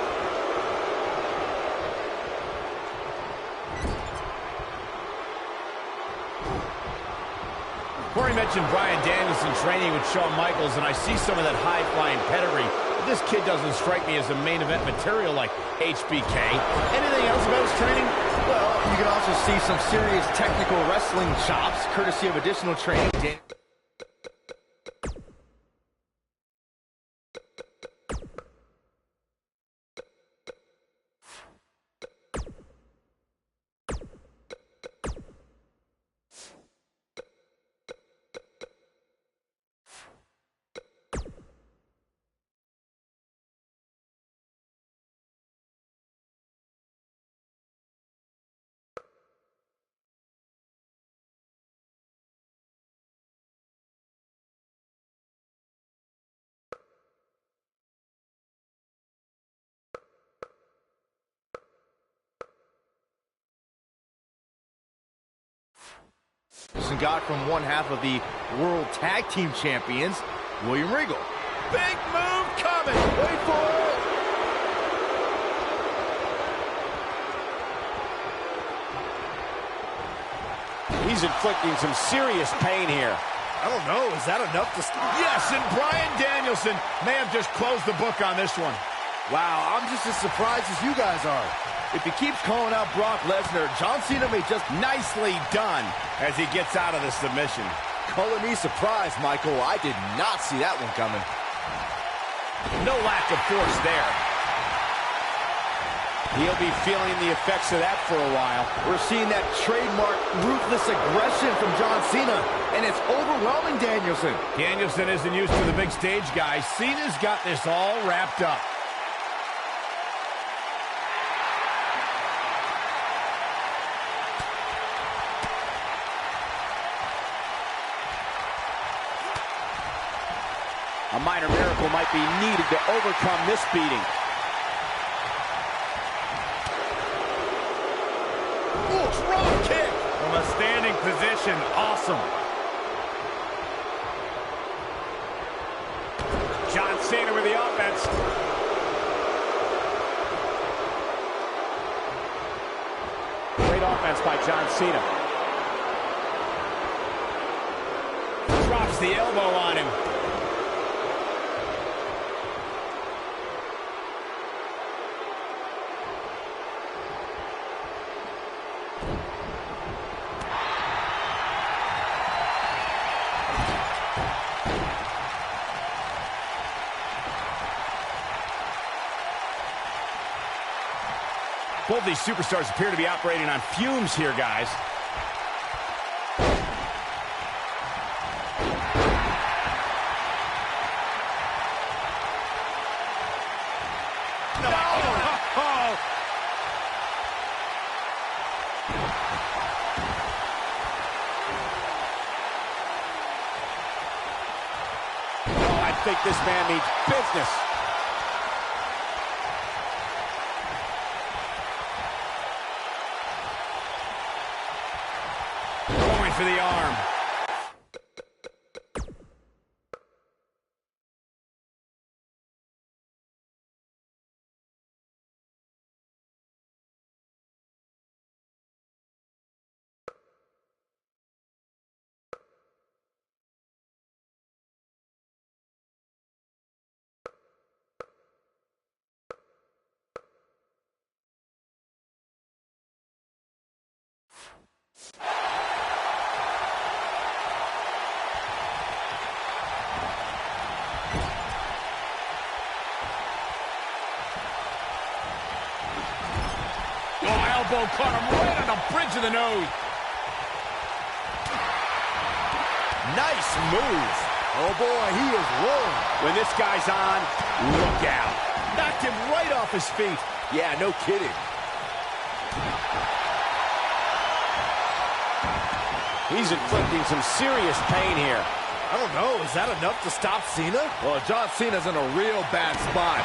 Corey mentioned Bryan Danielson training with Shawn Michaels, and I see some of that high-flying pedigree. But this kid doesn't strike me as a main event material like HBK. Anything else about his training? Well, you can also see some serious technical wrestling chops, courtesy of additional training. And got from one half of the World Tag Team Champions, William Regal. Big move coming. Wait for it. He's inflicting some serious pain here. I don't know, is that enough to stop? Yes, and Bryan Danielson may have just closed the book on this one. Wow, I'm just as surprised as you guys are. If he keeps calling out Brock Lesnar, John Cena may just... Nicely done as he gets out of the submission. Calling me surprised, Michael. I did not see that one coming. No lack of force there. He'll be feeling the effects of that for a while. We're seeing that trademark ruthless aggression from John Cena, and it's overwhelming Danielson. Danielson isn't used to the big stage, guys. Cena's got this all wrapped up. A minor miracle might be needed to overcome this beating. Ooh, drop kick! From a standing position, awesome. John Cena with the offense. Great offense by John Cena. Drops the elbow on him. Both these superstars appear to be operating on fumes here, guys. I think this man means business. Going for the arm. Elbow caught him right on the bridge of the nose. Nice move. Oh, boy, he is rolling. When this guy's on, look out. Knocked him right off his feet. Yeah, no kidding. He's inflicting some serious pain here. I don't know. Is that enough to stop Cena? Well, John Cena's in a real bad spot.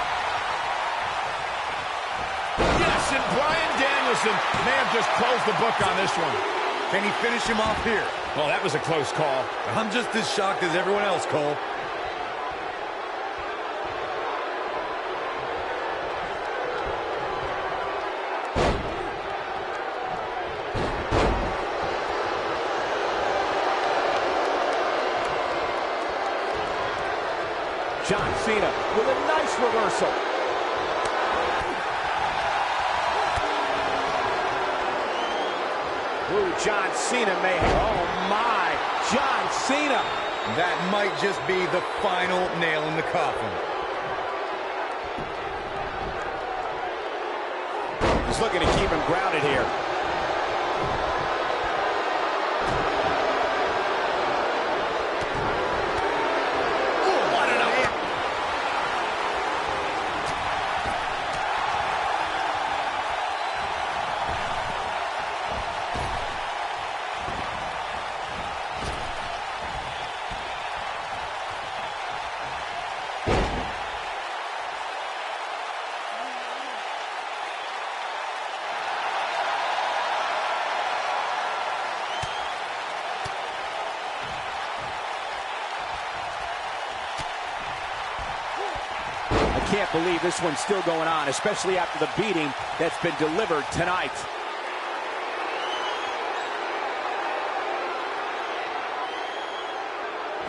Yes, and Bryan Danielson may have just closed the book on this one. Can he finish him off here? Well, that was a close call. I'm just as shocked as everyone else, Cole. John Cena with a nice reversal. Ooh, John Cena may have... Oh, my. John Cena. That might just be the final nail in the coffin. He's looking to keep him grounded here. I can't believe this one's still going on, especially after the beating that's been delivered tonight.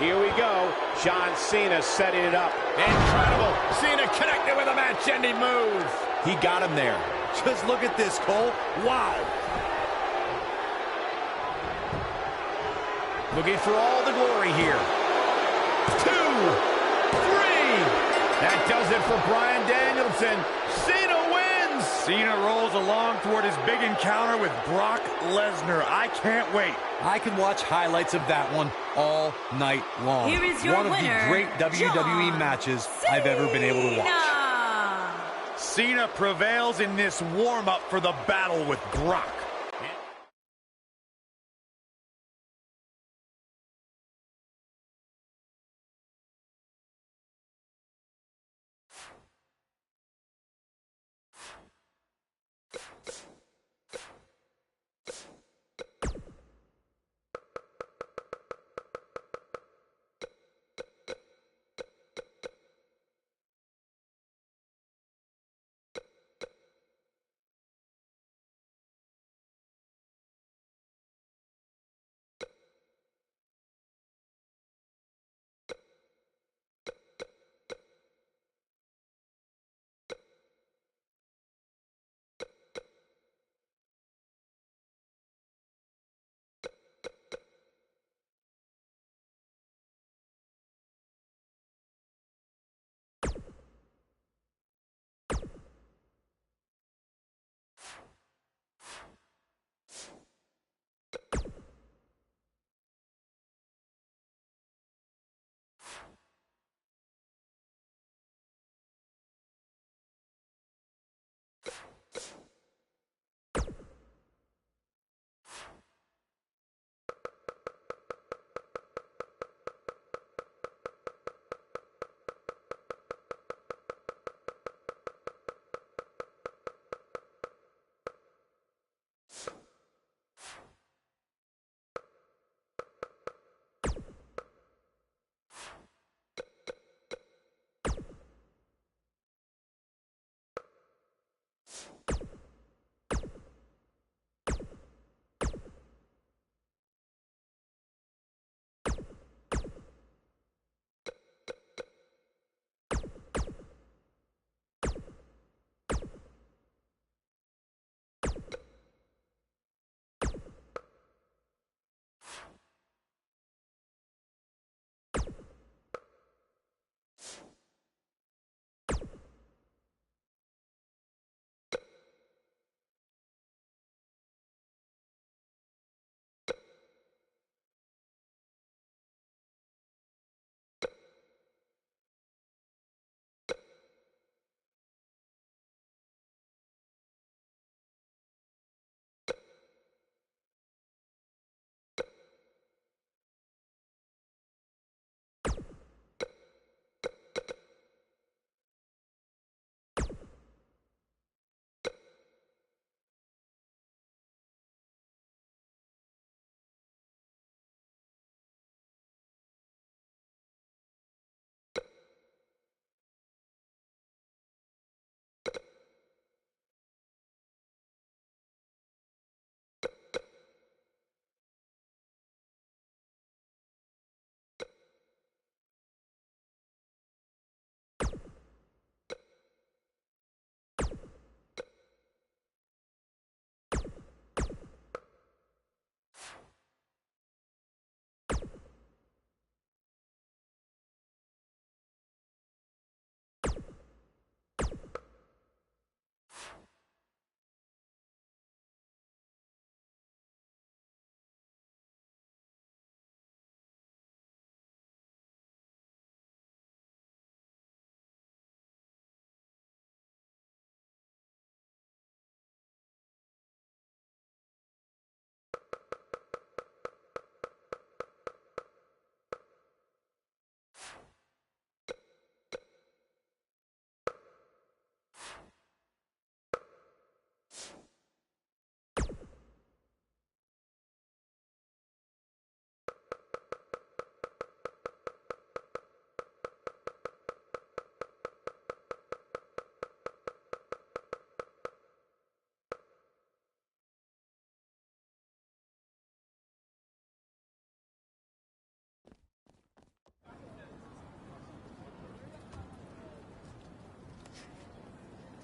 Here we go. John Cena setting it up. Incredible. Cena connected with a match-ending move. He got him there. Just look at this, Cole. Wow. Looking for all the glory here. 2, 3. That does it for Bryan Danielson. Cena wins. Cena rolls along toward his big encounter with Brock Lesnar. I can't wait. I can watch highlights of that one all night long. Here is your one of winner, the great WWE matches I've ever been able to watch. Cena prevails in this warm-up for the battle with Brock.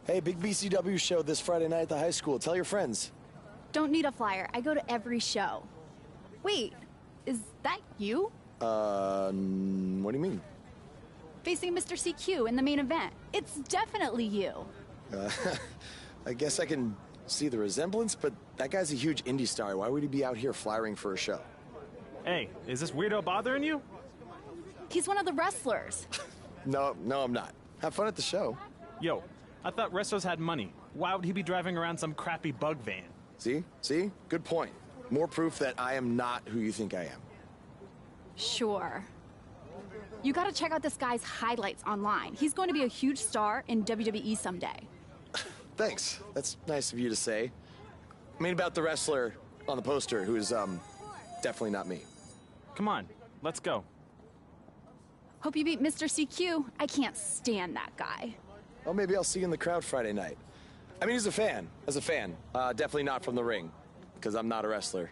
Hey, big BCW show this Friday night at the high school. Tell your friends. Don't need a flyer. I go to every show. Wait, is that you? What do you mean? Facing Mr. CQ in the main event. It's definitely you. I guess I can see the resemblance, but that guy's a huge indie star. Why would he be out here flyering for a show? Hey, is this weirdo bothering you? He's one of the wrestlers. No, I'm not. Have fun at the show. Yo, I thought wrestlers had money. Why would he be driving around some crappy bug van? See? Good point. More proof that I am not who you think I am. Sure. You gotta check out this guy's highlights online. He's going to be a huge star in WWE someday. Thanks. That's nice of you to say. I mean about the wrestler on the poster who's, definitely not me. Come on, let's go. Hope you beat Mr. CQ. I can't stand that guy. Well, maybe I'll see you in the crowd Friday night. I mean, as a fan. Definitely not from the ring, because I'm not a wrestler.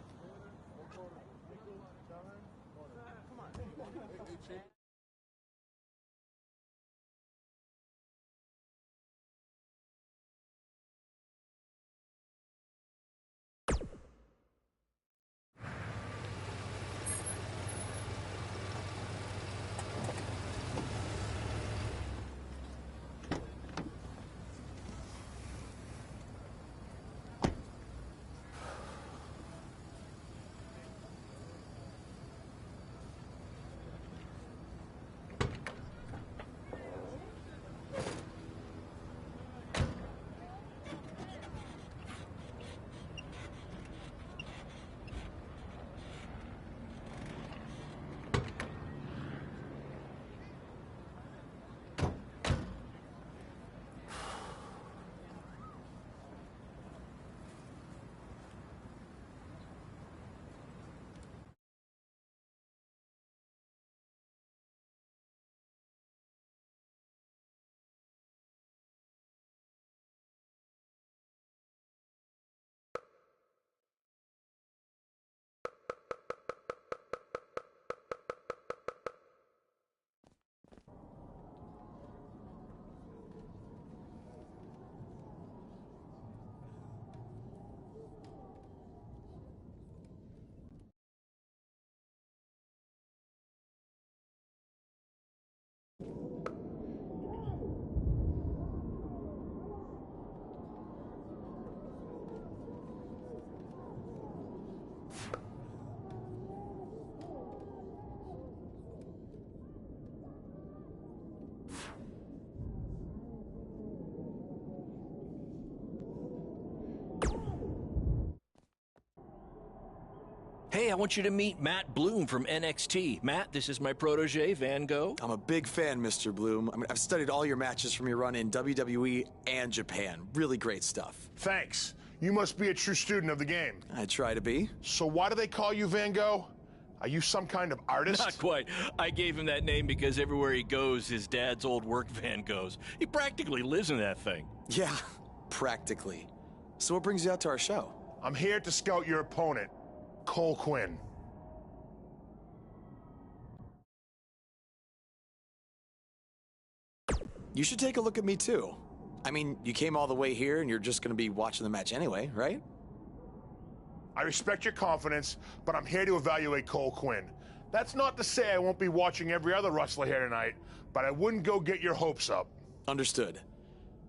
Hey, I want you to meet Matt Bloom from NXT. Matt, this is my protege, Van Gogh. I'm a big fan, Mr. Bloom. I mean, I've studied all your matches from your run in WWE and Japan. Really great stuff. Thanks. You must be a true student of the game. I try to be. So why do they call you Van Gogh? Are you some kind of artist? Not quite. I gave him that name because everywhere he goes, his dad's old work van goes. He practically lives in that thing. Yeah, practically. So what brings you out to our show? I'm here to scout your opponent, Cole Quinn. You should take a look at me too. I mean, you came all the way here and you're just gonna be watching the match anyway, right? I respect your confidence, but I'm here to evaluate Cole Quinn. That's not to say I won't be watching every other wrestler here tonight, but I wouldn't go get your hopes up. Understood.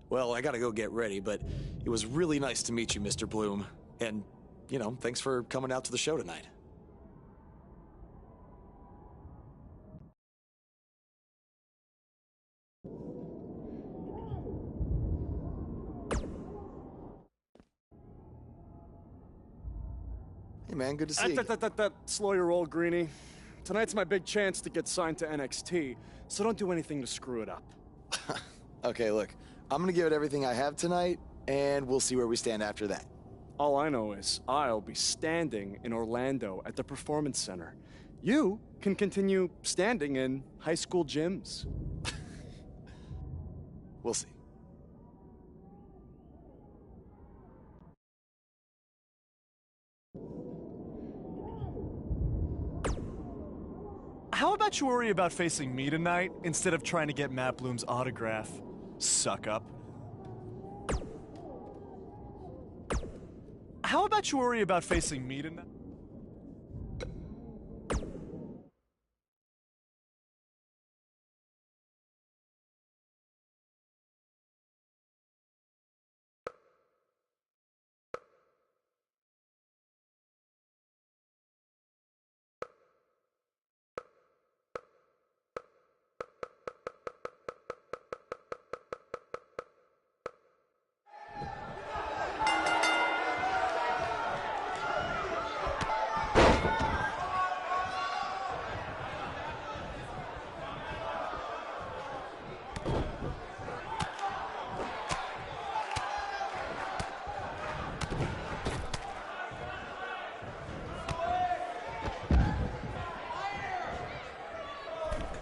Well, I gotta go get ready, but it was really nice to meet you, Mr. Bloom. And, you know, thanks for coming out to the show tonight. Hey, man, good to see you. Slow your roll, Greenie. Tonight's my big chance to get signed to NXT, so don't do anything to screw it up. Okay, look, I'm gonna give it everything I have tonight, and we'll see where we stand after that. All I know is I'll be standing in Orlando at the Performance Center. You can continue standing in high school gyms. We'll see. How about you worry about facing me tonight instead of trying to get Matt Bloom's autograph, suck up? How about you worry about facing me tonight?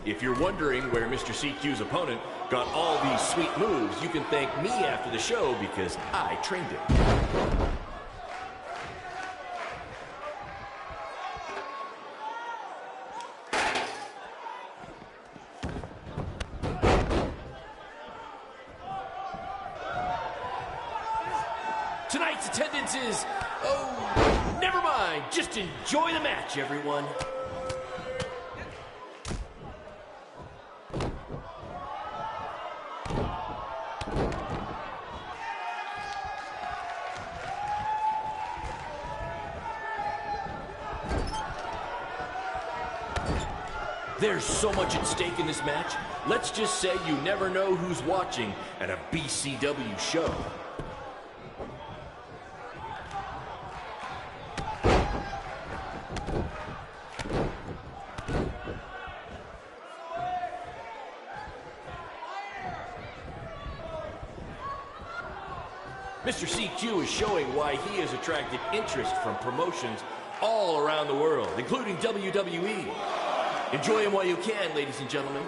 If you're wondering where Mr. CQ's opponent got all these sweet moves, you can thank me after the show because I trained him. Tonight's attendance is, oh, never mind. Just enjoy the match, everyone. There's so much at stake in this match. Let's just say you never know who's watching at a BCW show. Mr. CQ is showing why he has attracted interest from promotions all around the world, including WWE. Enjoy him while you can, ladies and gentlemen.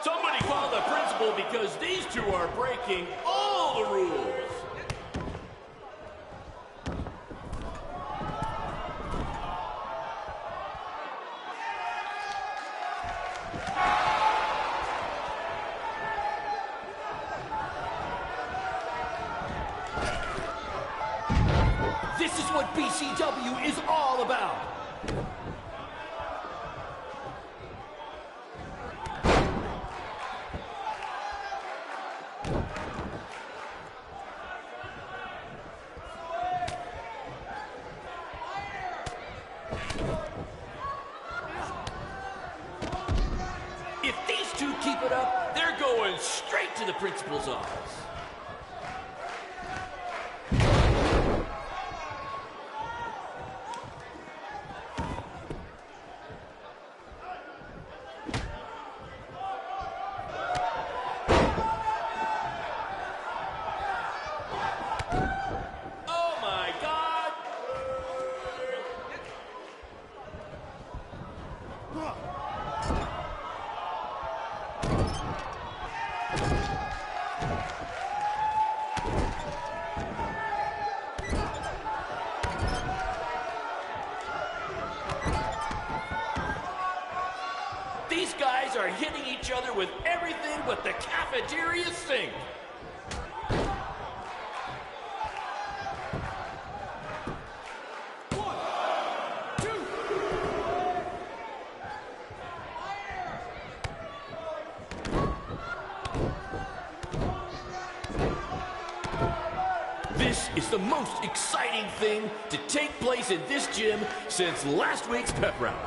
Somebody call the principal because these two are breaking all the rules. This is what BCW is all about. If these two keep it up, they're going straight to the principal's office. These guys are hitting each other with everything but the cafeteria sink. This is the most exciting thing to take place in this gym since last week's pep rally.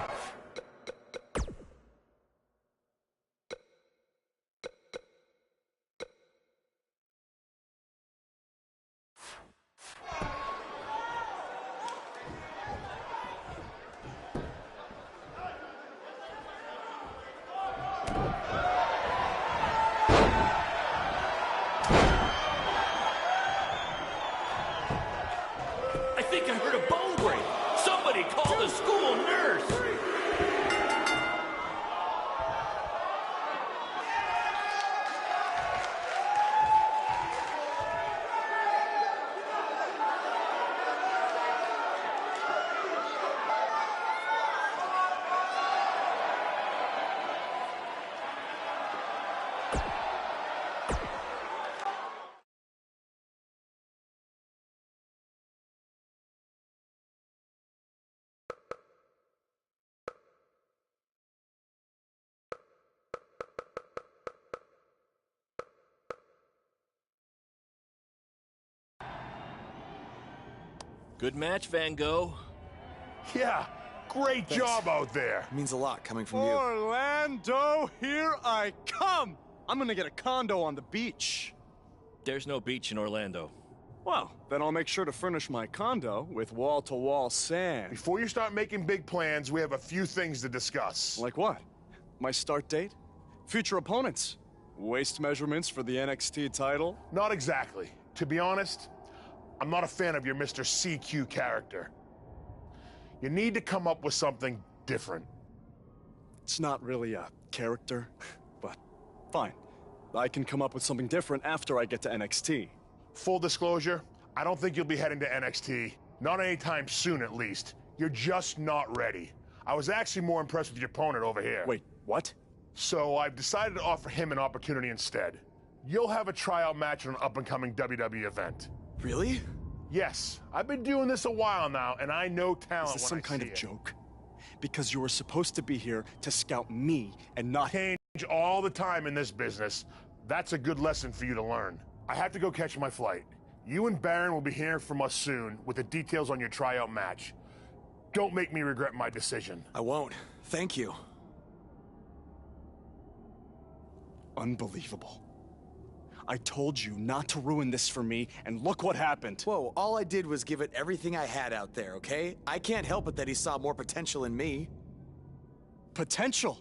I think I heard a bone break. Somebody call the school nurse. Good match, Van Gogh. Yeah, great Thanks. job out there. It means a lot coming from you. Orlando, here I come! I'm gonna get a condo on the beach. There's no beach in Orlando. Well, then I'll make sure to furnish my condo with wall-to-wall sand. Before you start making big plans, we have a few things to discuss. Like what? My start date? Future opponents? Waist measurements for the NXT title? Not exactly. To be honest, I'm not a fan of your Mr. CQ character. You need to come up with something different. It's not really a character, but fine. I can come up with something different after I get to NXT. Full disclosure, I don't think you'll be heading to NXT. Not anytime soon, at least. You're just not ready. I was actually more impressed with your opponent over here. Wait, what? So I've decided to offer him an opportunity instead. You'll have a tryout match on an up-and-coming WWE event. Really? Yes, I've been doing this a while now, and I know talent. Is this some kind of joke? Because you were supposed to be here to scout me and not... Change all the time in this business. That's a good lesson for you to learn. I have to go catch my flight. You and Baron will be hearing from us soon with the details on your tryout match. Don't make me regret my decision. I won't. Thank you. Unbelievable. I told you not to ruin this for me, and look what happened. Whoa, all I did was give it everything I had out there, okay? I can't help it that he saw more potential in me. Potential?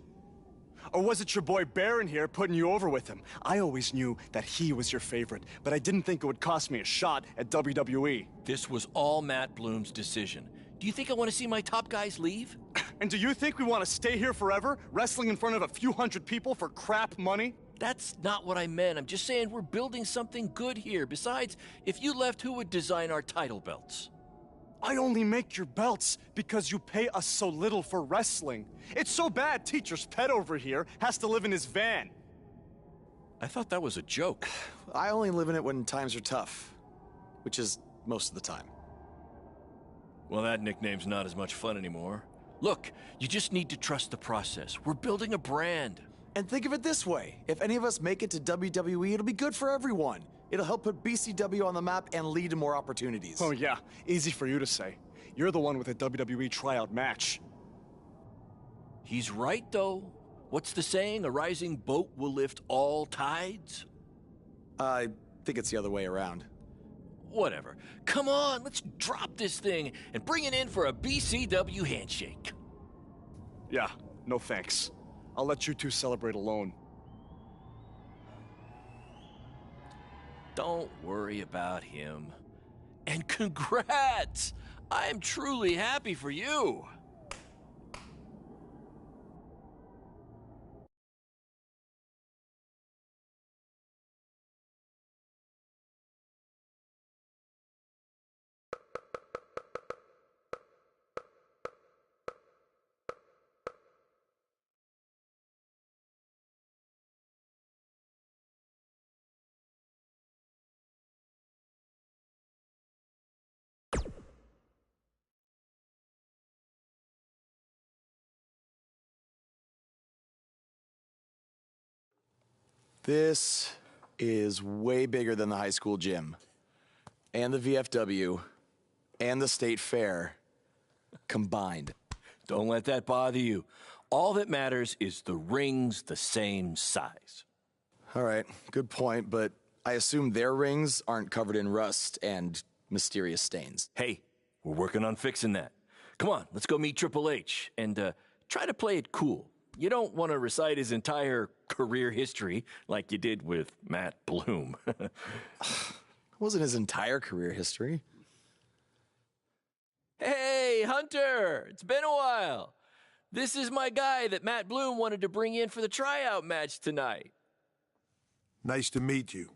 Or was it your boy Baron here putting you over with him? I always knew that he was your favorite, but I didn't think it would cost me a shot at WWE. This was all Matt Bloom's decision. Do you think I want to see my top guys leave? And do you think we want to stay here forever, wrestling in front of a few hundred people for crap money? That's not what I meant. I'm just saying we're building something good here. Besides, if you left, who would design our title belts? I only make your belts because you pay us so little for wrestling. It's so bad Teacher's pet over here has to live in his van. I thought that was a joke. I only live in it when times are tough, which is most of the time. Well, that nickname's not as much fun anymore. Look, you just need to trust the process. We're building a brand. And think of it this way. If any of us make it to WWE, it'll be good for everyone. It'll help put BCW on the map and lead to more opportunities. Oh yeah, easy for you to say. You're the one with a WWE tryout match. He's right, though. What's the saying? A rising boat will lift all tides? I think it's the other way around. Whatever. Come on, let's drop this thing and bring it in for a BCW handshake. Yeah, no thanks. I'll let you two celebrate alone. Don't worry about him. And congrats! I'm truly happy for you. This is way bigger than the high school gym, and the VFW, and the state fair combined. Don't let that bother you. All that matters is the ring's the same size. All right, good point, but I assume their rings aren't covered in rust and mysterious stains. Hey, we're working on fixing that. Come on, let's go meet Triple H and try to play it cool. You don't want to recite his entire career history like you did with Matt Bloom. It wasn't his entire career history. Hey, Hunter! It's been a while. This is my guy that Matt Bloom wanted to bring in for the tryout match tonight. Nice to meet you.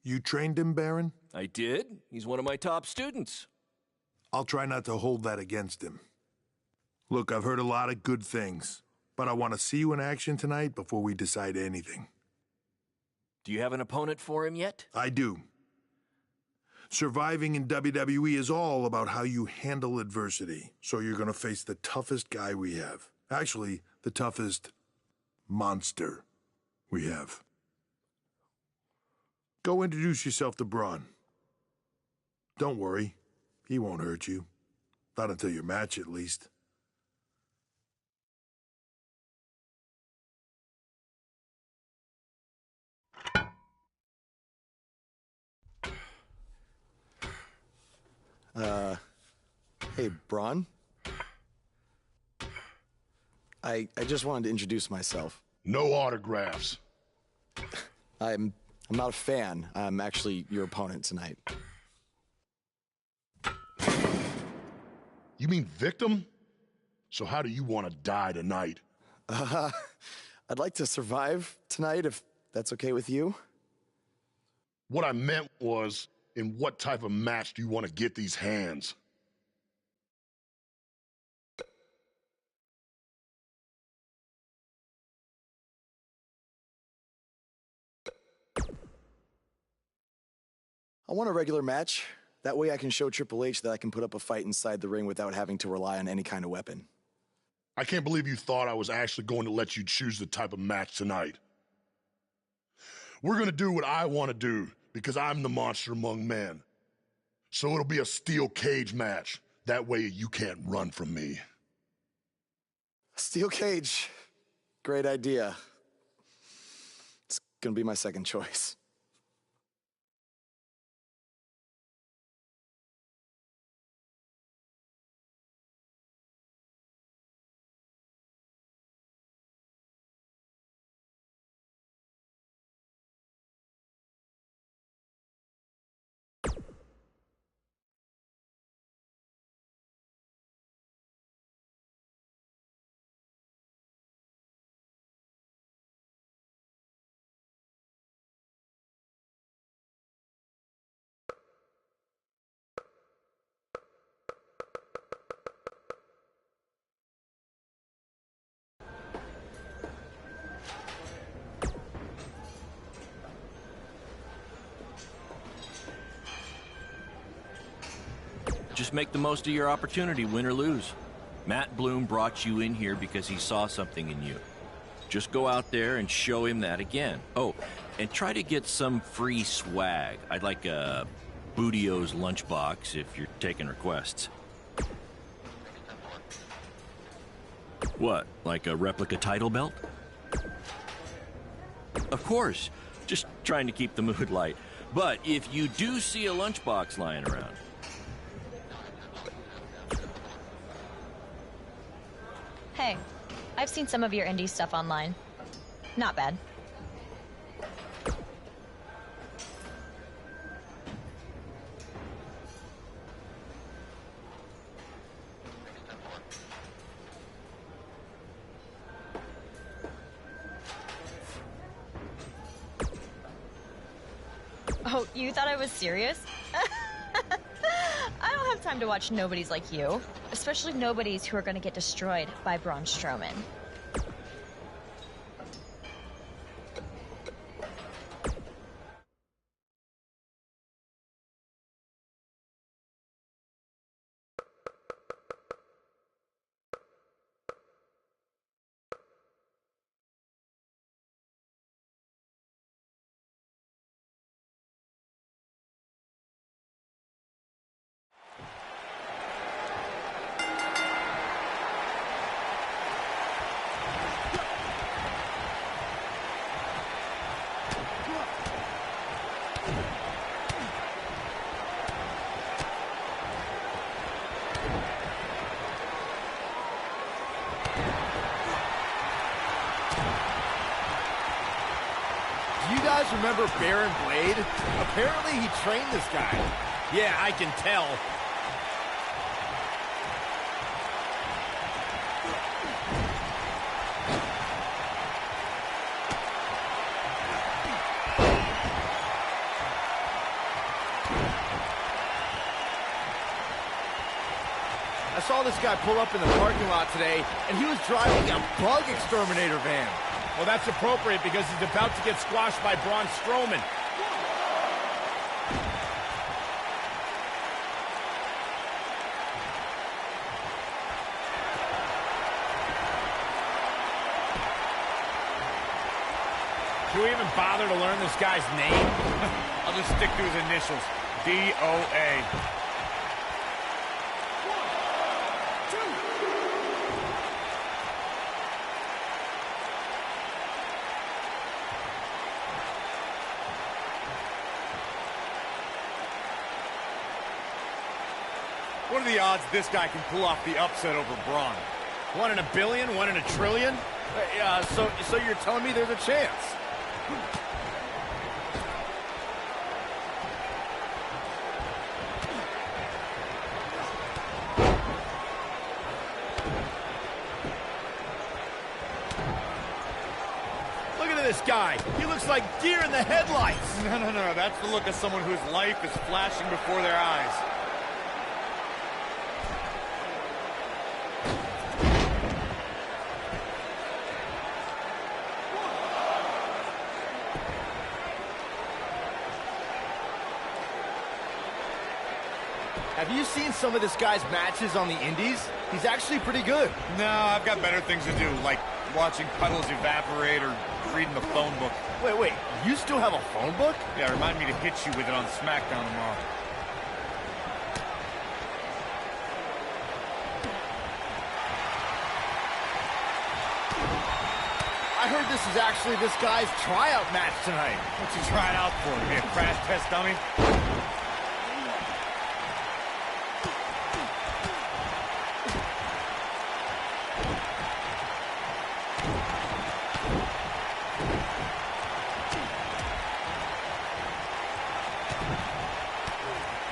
You trained him, Baron? I did. He's one of my top students. I'll try not to hold that against him. Look, I've heard a lot of good things, but I want to see you in action tonight before we decide anything. Do you have an opponent for him yet? I do. Surviving in WWE is all about how you handle adversity, so you're going to face the toughest guy we have. Actually, the toughest monster we have. Go introduce yourself to Braun. Don't worry, He won't hurt you. Not until your match, at least. Hey, Braun? I just wanted to introduce myself. No autographs. I'm not a fan. I'm actually your opponent tonight. You mean victim? So how do you want to die tonight? I'd like to survive tonight, if that's okay with you. What I meant was, in what type of match do you want to get these hands? I want a regular match. That way I can show Triple H that I can put up a fight inside the ring without having to rely on any kind of weapon. I can't believe you thought I was actually going to let you choose the type of match tonight. We're going to do what I want to do, because I'm the monster among men. So it'll be a steel cage match. That way you can't run from me. Steel cage. Great idea. It's going to be my second choice. Just make the most of your opportunity, win or lose. Matt Bloom brought you in here because he saw something in you. Just go out there and show him that again. Oh, and try to get some free swag. I'd like a Bootio's lunchbox if you're taking requests. What, like a replica title belt? Of course, just trying to keep the mood light. But if you do see a lunchbox lying around, Hey, I've seen some of your indie stuff online. Not bad. Oh, you thought I was serious? I don't have time to watch nobodies like you. Especially nobodies who are going to get destroyed by Braun Strowman. Do you guys remember Baron Blade? Apparently he trained this guy. Yeah, I can tell. I saw this guy pull up in the parking lot today, and he was driving a bug exterminator van. Well, that's appropriate because he's about to get squashed by Braun Strowman. Should we even bother to learn this guy's name? I'll just stick to his initials. D-O-A. What are the odds this guy can pull off the upset over Braun? 1 in a billion, 1 in a trillion? So you're telling me there's a chance? Look at this guy. He looks like deer in the headlights. No. That's the look of someone whose life is flashing before their eyes. Have you seen some of this guy's matches on the indies? He's actually pretty good. No, I've got better things to do, like watching puddles evaporate or reading the phone book. Wait, you still have a phone book? Yeah, remind me to hit you with it on SmackDown tomorrow. I heard this is actually this guy's tryout match tonight. What's he trying out for? To be a crash test dummy?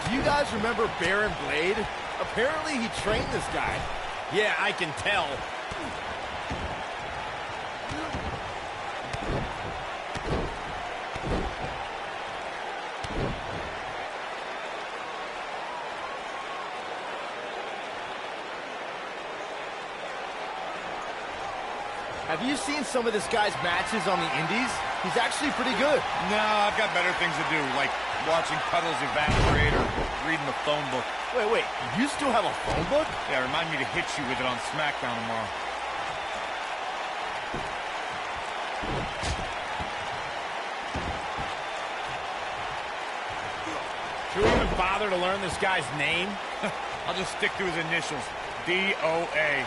Do you guys remember Baron Blade? Apparently he trained this guy. Yeah, I can tell. Have you seen some of this guy's matches on the indies? He's actually pretty good. No, I've got better things to do, like watching puddles evaporate or reading the phone book. Wait, you still have a phone book? Yeah, remind me to hit you with it on SmackDown tomorrow. Should we even bother to learn this guy's name? I'll just stick to his initials, DOA.